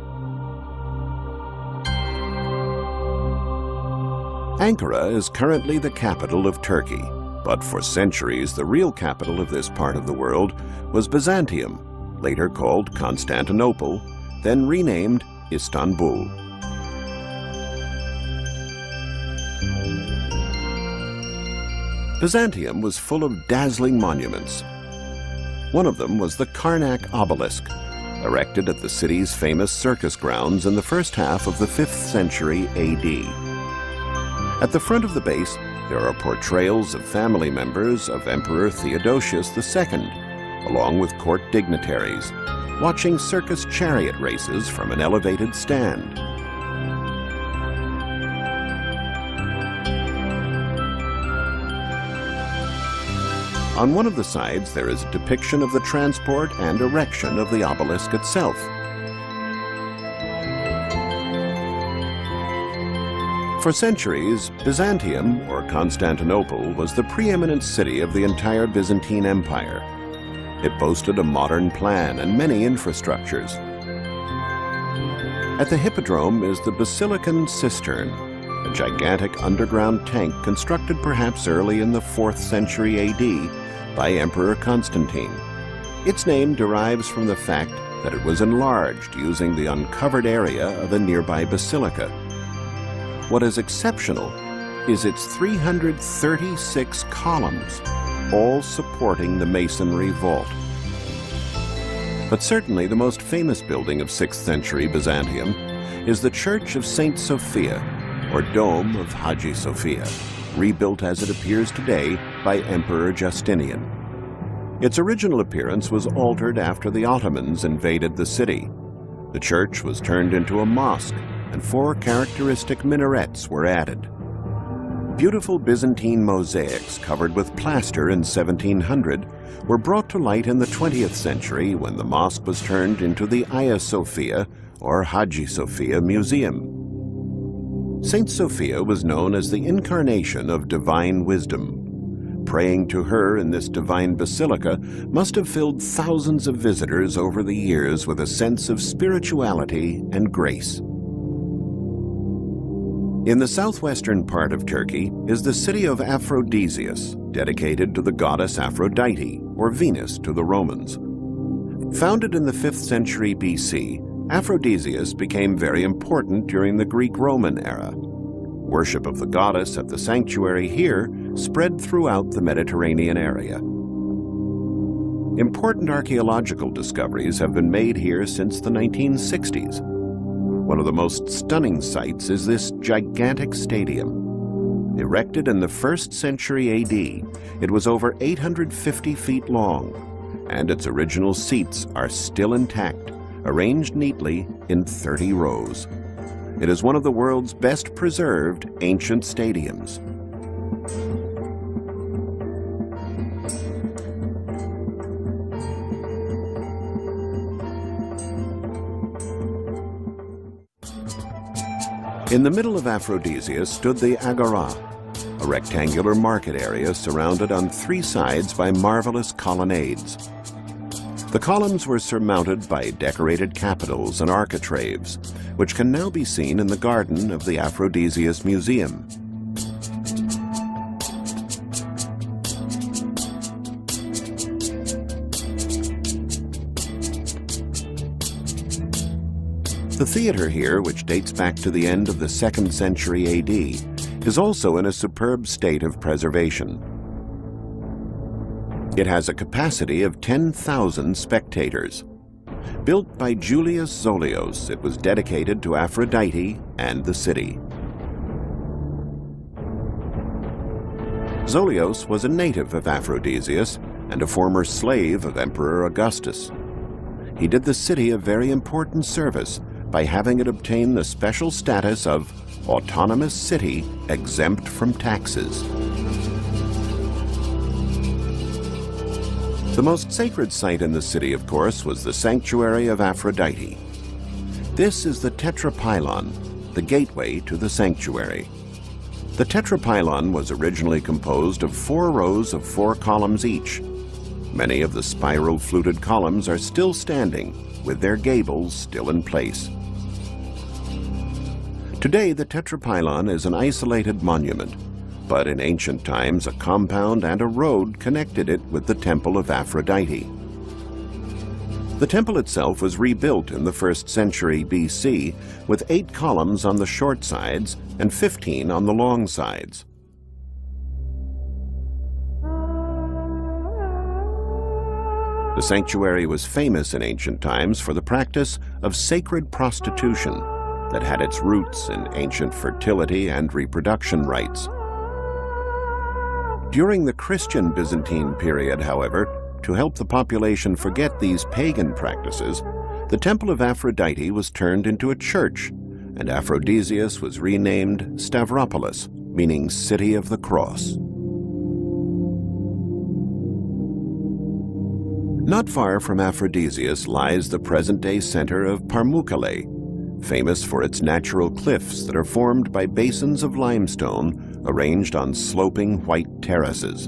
S1: Ankara is currently the capital of Turkey, but for centuries the real capital of this part of the world was Byzantium, later called Constantinople, then renamed Istanbul. Byzantium was full of dazzling monuments. One of them was the Karnak obelisk, erected at the city's famous circus grounds in the first half of the 5th century AD. At the front of the base, there are portrayals of family members of Emperor Theodosius II, along with court dignitaries, watching circus chariot races from an elevated stand. On one of the sides, there is a depiction of the transport and erection of the obelisk itself. For centuries, Byzantium, or Constantinople, was the preeminent city of the entire Byzantine Empire. It boasted a modern plan and many infrastructures. At the Hippodrome is the Basilican Cistern, a gigantic underground tank constructed perhaps early in the 4th century AD by Emperor Constantine. Its name derives from the fact that it was enlarged using the uncovered area of a nearby basilica. What is exceptional is its 336 columns, all supporting the masonry vault. But certainly the most famous building of 6th century Byzantium is the Church of St. Sophia, or Dome of Hagia Sophia, rebuilt as it appears today by Emperor Justinian. Its original appearance was altered after the Ottomans invaded the city. The church was turned into a mosque, and 4 characteristic minarets were added. Beautiful Byzantine mosaics covered with plaster in 1700 were brought to light in the 20th century when the mosque was turned into the Hagia Sophia, or Hagia Sophia Museum. Saint Sophia was known as the incarnation of divine wisdom. Praying to her in this divine basilica must have filled thousands of visitors over the years with a sense of spirituality and grace. In the southwestern part of Turkey is the city of Aphrodisias, dedicated to the goddess Aphrodite, or Venus to the Romans. Founded in the 5th century BC, Aphrodisias became very important during the Greek-Roman era. Worship of the goddess at the sanctuary here spread throughout the Mediterranean area. Important archaeological discoveries have been made here since the 1960s. One of the most stunning sights is this gigantic stadium. Erected in the 1st century AD, it was over 850 feet long, and its original seats are still intact, arranged neatly in 30 rows. It is one of the world's best preserved ancient stadiums. In the middle of Aphrodisias stood the Agora, a rectangular market area surrounded on 3 sides by marvelous colonnades. The columns were surmounted by decorated capitals and architraves, which can now be seen in the garden of the Aphrodisias Museum. The theater here, which dates back to the end of the 2nd century AD, is also in a superb state of preservation. It has a capacity of 10,000 spectators. Built by Julius Zolios, it was dedicated to Aphrodite and the city. Zolios was a native of Aphrodisias and a former slave of Emperor Augustus. He did the city a very important service by having it obtain the special status of autonomous city exempt from taxes. The most sacred site in the city, of course, was the sanctuary of Aphrodite. This is the tetrapylon, the gateway to the sanctuary. The tetrapylon was originally composed of 4 rows of 4 columns each. Many of the spiral fluted columns are still standing, with their gables still in place. Today, the tetrapylon is an isolated monument, but in ancient times a compound and a road connected it with the temple of Aphrodite. The temple itself was rebuilt in the 1st century BC with 8 columns on the short sides and 15 on the long sides. The sanctuary was famous in ancient times for the practice of sacred prostitution that had its roots in ancient fertility and reproduction rites. During the Christian Byzantine period, however, to help the population forget these pagan practices, the Temple of Aphrodite was turned into a church, and Aphrodisias was renamed Stavropolis, meaning City of the Cross. Not far from Aphrodisias lies the present-day center of Pamukkale, famous for its natural cliffs that are formed by basins of limestone arranged on sloping white terraces.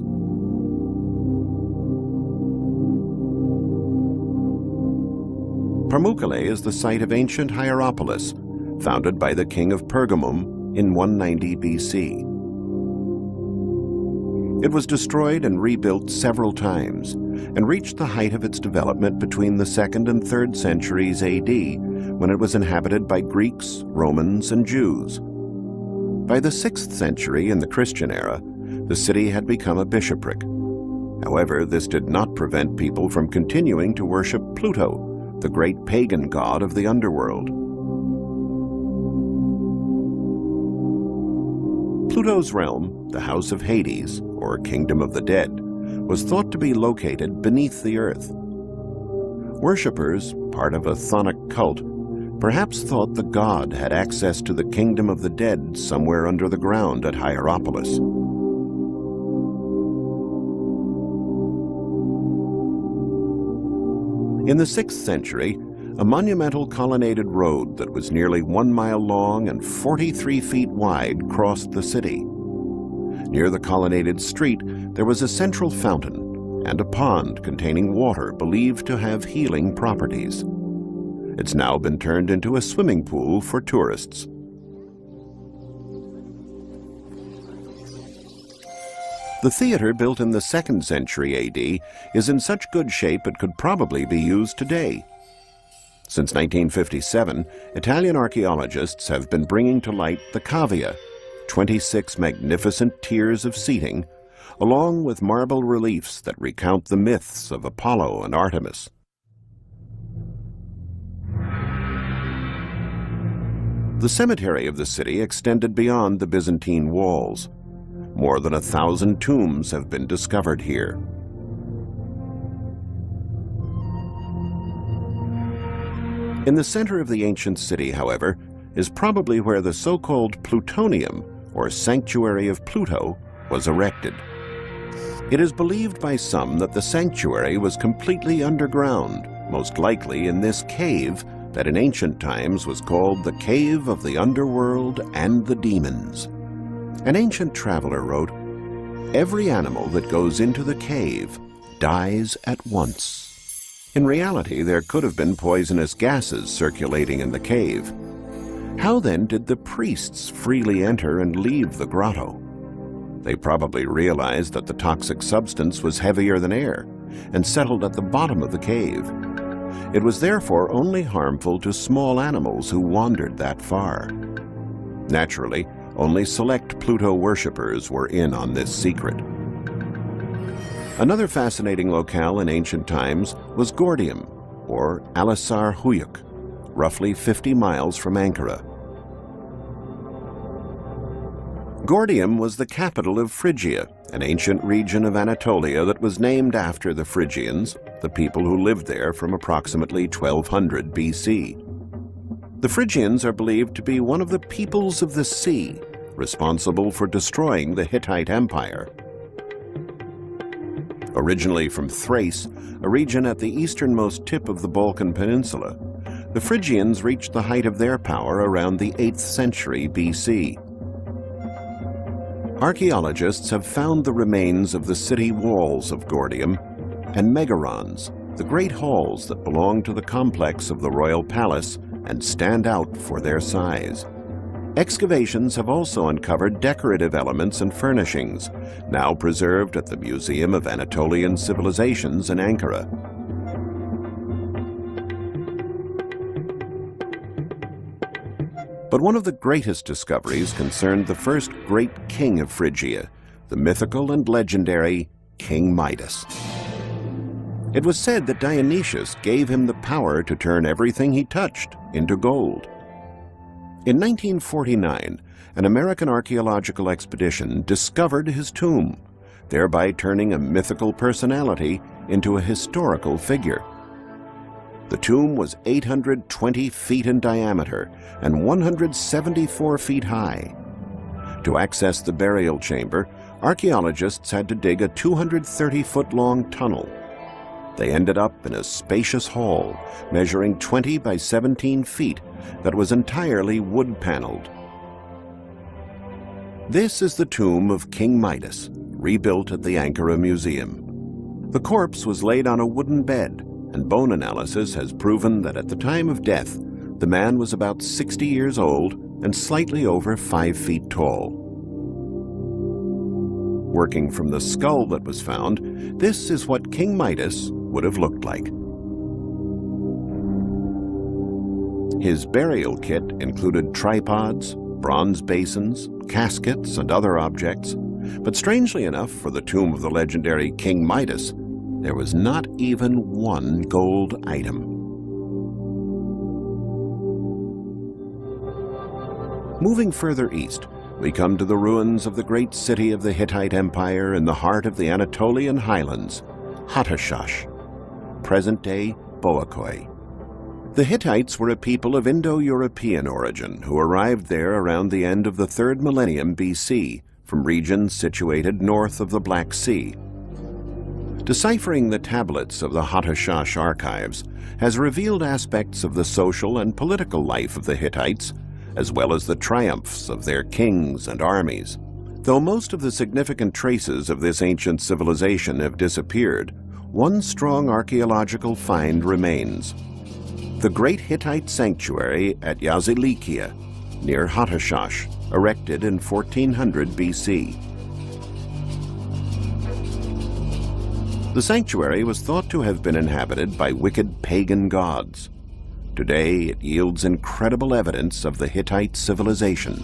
S1: Pamukkale is the site of ancient Hierapolis, founded by the king of Pergamum in 190 BC. It was destroyed and rebuilt several times and reached the height of its development between the 2nd and 3rd centuries AD, when it was inhabited by Greeks, Romans, and Jews. By the 6th century, in the Christian era, the city had become a bishopric. However, this did not prevent people from continuing to worship Pluto, the great pagan god of the underworld. Pluto's realm, the House of Hades, or Kingdom of the Dead, was thought to be located beneath the earth. Worshippers, part of a chthonic cult, perhaps thought the god had access to the kingdom of the dead somewhere under the ground at Hierapolis. In the 6th century, a monumental colonnaded road that was nearly 1 mile long and 43 feet wide crossed the city. Near the colonnaded street, there was a central fountain and a pond containing water believed to have healing properties. It's now been turned into a swimming pool for tourists. The theater, built in the 2nd century AD, is in such good shape it could probably be used today. Since 1957, Italian archaeologists have been bringing to light the cavea, 26 magnificent tiers of seating, along with marble reliefs that recount the myths of Apollo and Artemis. The cemetery of the city extended beyond the Byzantine walls. More than 1,000 tombs have been discovered here. In the center of the ancient city, however, is probably where the so-called plutonium, or sanctuary of Pluto, was erected. It is believed by some that the sanctuary was completely underground, most likely in this cave that in ancient times was called the Cave of the Underworld and the Demons. An ancient traveler wrote, "Every animal that goes into the cave dies at once." In reality, there could have been poisonous gases circulating in the cave. How then did the priests freely enter and leave the grotto? They probably realized that the toxic substance was heavier than air and settled at the bottom of the cave. It was therefore only harmful to small animals who wandered that far. Naturally, only select Pluto worshippers were in on this secret. Another fascinating locale in ancient times was Gordium, or Alisar Huyuk, roughly 50 miles from Ankara. Gordium was the capital of Phrygia, an ancient region of Anatolia that was named after the Phrygians, the people who lived there from approximately 1200 BC. The Phrygians are believed to be one of the peoples of the sea, responsible for destroying the Hittite Empire. Originally from Thrace, a region at the easternmost tip of the Balkan Peninsula, the Phrygians reached the height of their power around the 8th century BC. Archaeologists have found the remains of the city walls of Gordium and megarons, the great halls that belong to the complex of the royal palace and stand out for their size. Excavations have also uncovered decorative elements and furnishings, now preserved at the Museum of Anatolian Civilizations in Ankara. But one of the greatest discoveries concerned the first great king of Phrygia, the mythical and legendary King Midas. It was said that Dionysius gave him the power to turn everything he touched into gold. In 1949, an American archaeological expedition discovered his tomb, thereby turning a mythical personality into a historical figure. The tomb was 820 feet in diameter and 174 feet high. To access the burial chamber, archaeologists had to dig a 230-foot-long tunnel. They ended up in a spacious hall measuring 20 by 17 feet that was entirely wood-paneled. This is the tomb of King Midas, rebuilt at the Ankara Museum. The corpse was laid on a wooden bed, and bone analysis has proven that at the time of death, the man was about 60 years old and slightly over 5 feet tall. Working from the skull that was found, this is what King Midas would have looked like. His burial kit included tripods, bronze basins, caskets, and other objects, but strangely enough, for the tomb of the legendary King Midas, there was not even one gold item. Moving further east, we come to the ruins of the great city of the Hittite Empire in the heart of the Anatolian highlands, Hattushash, present-day Boakoi. The Hittites were a people of Indo-European origin who arrived there around the end of the 3rd millennium BC from regions situated north of the Black Sea. Deciphering the tablets of the Hattushash archives has revealed aspects of the social and political life of the Hittites, as well as the triumphs of their kings and armies. Though most of the significant traces of this ancient civilization have disappeared, one strong archaeological find remains: the Great Hittite Sanctuary at Yazilikia, near Hattushash, erected in 1400 BC. The sanctuary was thought to have been inhabited by wicked pagan gods. Today, it yields incredible evidence of the Hittite civilization.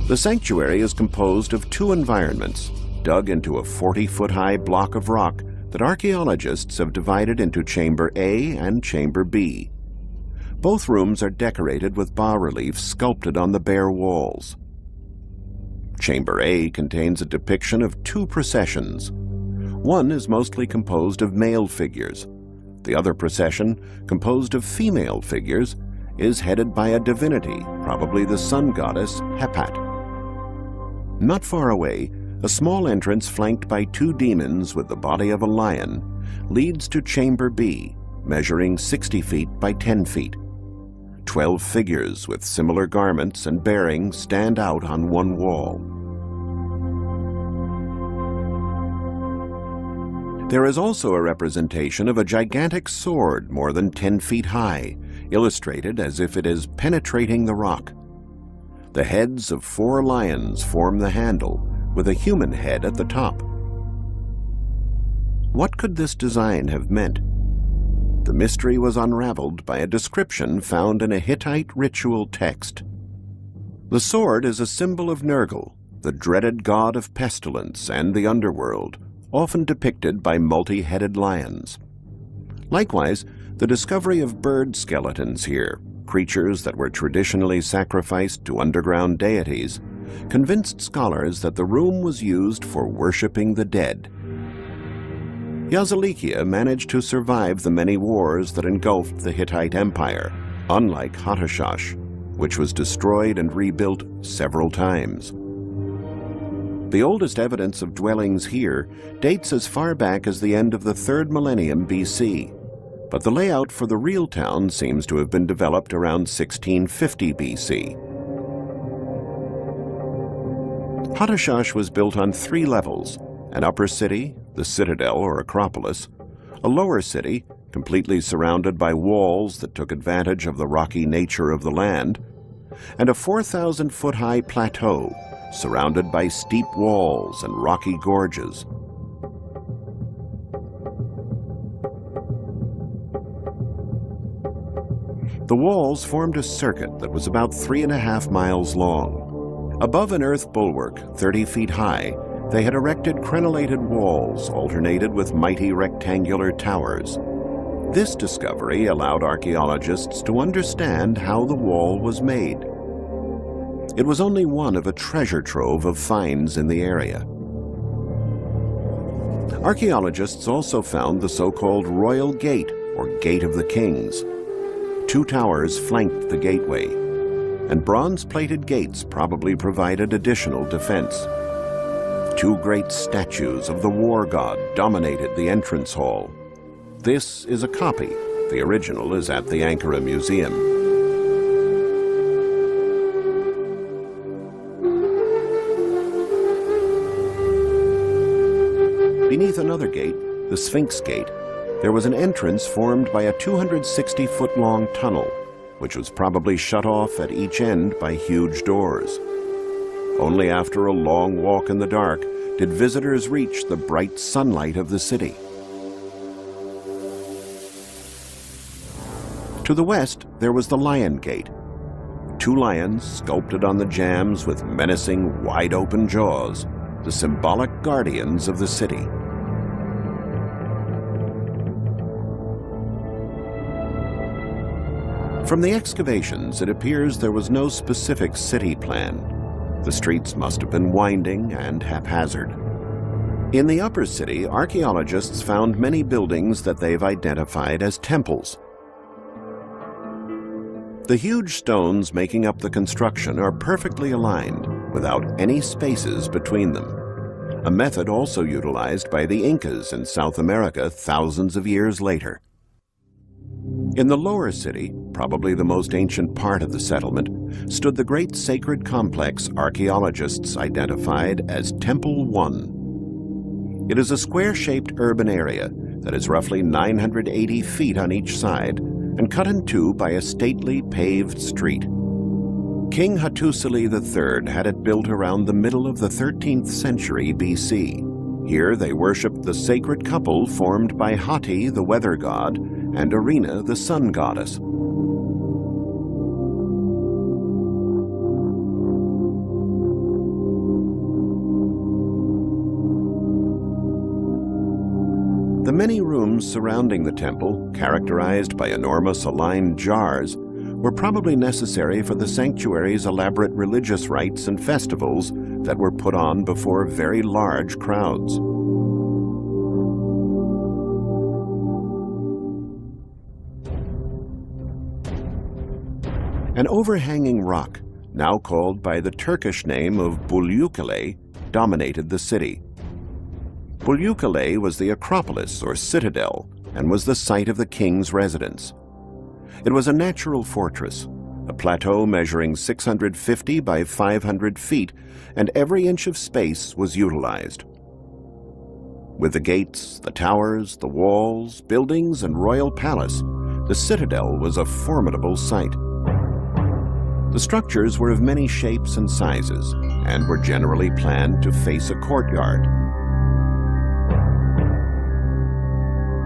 S1: The sanctuary is composed of 2 environments, dug into a 40-foot-high block of rock that archaeologists have divided into Chamber A and Chamber B. Both rooms are decorated with bas-reliefs sculpted on the bare walls. Chamber A contains a depiction of 2 processions. One is mostly composed of male figures. The other procession, composed of female figures, is headed by a divinity, probably the sun goddess Hepat. Not far away, a small entrance flanked by 2 demons with the body of a lion leads to Chamber B, measuring 60 feet by 10 feet. 12 figures with similar garments and bearings stand out on one wall. There is also a representation of a gigantic sword more than 10 feet high, illustrated as if it is penetrating the rock. The heads of 4 lions form the handle, with a human head at the top. What could this design have meant? The mystery was unraveled by a description found in a Hittite ritual text. The sword is a symbol of Nergal, the dreaded god of pestilence and the underworld, often depicted by multi-headed lions. Likewise, the discovery of bird skeletons here, creatures that were traditionally sacrificed to underground deities, convinced scholars that the room was used for worshipping the dead. Yazilikia managed to survive the many wars that engulfed the Hittite Empire, unlike Hattushash, which was destroyed and rebuilt several times. The oldest evidence of dwellings here dates as far back as the end of the 3rd millennium BC, but the layout for the real town seems to have been developed around 1650 BC. Hattushash was built on 3 levels: an upper city, the citadel or acropolis, a lower city, completely surrounded by walls that took advantage of the rocky nature of the land, and a 4,000-foot-high plateau, surrounded by steep walls and rocky gorges. The walls formed a circuit that was about 3.5 miles long. Above an earth bulwark 30 feet high, they had erected crenellated walls alternated with mighty rectangular towers. This discovery allowed archaeologists to understand how the wall was made. It was only one of a treasure trove of finds in the area. Archaeologists also found the so-called Royal Gate, or Gate of the Kings. 2 towers flanked the gateway, and bronze-plated gates probably provided additional defense. 2 great statues of the war god dominated the entrance hall. This is a copy. The original is at the Ankara Museum. Beneath another gate, the Sphinx Gate, there was an entrance formed by a 260-foot-long tunnel, which was probably shut off at each end by huge doors. Only after a long walk in the dark did visitors reach the bright sunlight of the city. To the west, there was the Lion Gate. 2 lions sculpted on the jambs with menacing, wide-open jaws, the symbolic guardians of the city. From the excavations, it appears there was no specific city plan. The streets must have been winding and haphazard. In the upper city, archaeologists found many buildings that they've identified as temples. The huge stones making up the construction are perfectly aligned, without any spaces between them, a method also utilized by the Incas in South America thousands of years later. In the lower city, probably the most ancient part of the settlement, stood the great sacred complex archaeologists identified as Temple 1. It is a square-shaped urban area that is roughly 980 feet on each side and cut in two by a stately paved street. King Hattusili III had it built around the middle of the 13th century BC. Here they worshipped the sacred couple formed by Hatti, the weather god, and Arena, the sun goddess. The many rooms surrounding the temple, characterized by enormous aligned jars, were probably necessary for the sanctuary's elaborate religious rites and festivals that were put on before very large crowds. An overhanging rock, now called by the Turkish name of Bulyukale, dominated the city. Bulyukale was the Acropolis or citadel and was the site of the king's residence. It was a natural fortress, a plateau measuring 650 by 500 feet, and every inch of space was utilized. With the gates, the towers, the walls, buildings, and royal palace, the citadel was a formidable sight. The structures were of many shapes and sizes, and were generally planned to face a courtyard.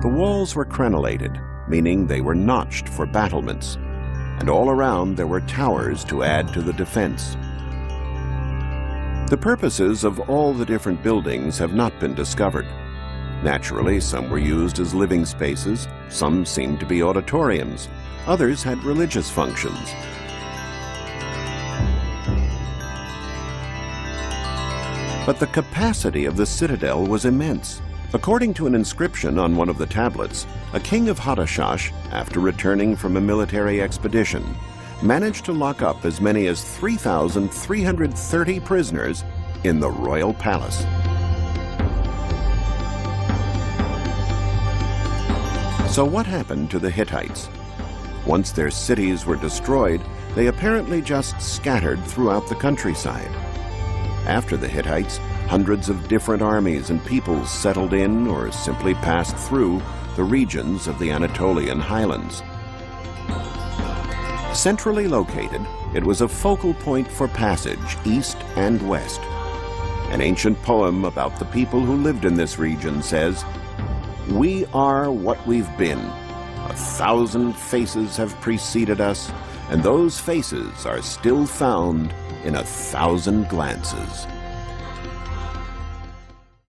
S1: The walls were crenellated, meaning they were notched for battlements, and all around there were towers to add to the defense. The purposes of all the different buildings have not been discovered. Naturally, some were used as living spaces, some seemed to be auditoriums, others had religious functions. But the capacity of the citadel was immense. According to an inscription on one of the tablets, a king of Hattashsh, after returning from a military expedition, managed to lock up as many as 3,330 prisoners in the royal palace. So what happened to the Hittites? Once their cities were destroyed, they apparently just scattered throughout the countryside. After the Hittites, hundreds of different armies and peoples settled in or simply passed through the regions of the Anatolian highlands. Centrally located, it was a focal point for passage east and west. An ancient poem about the people who lived in this region says, "We are what we've been. 1,000 faces have preceded us, and those faces are still found in 1,000 glances."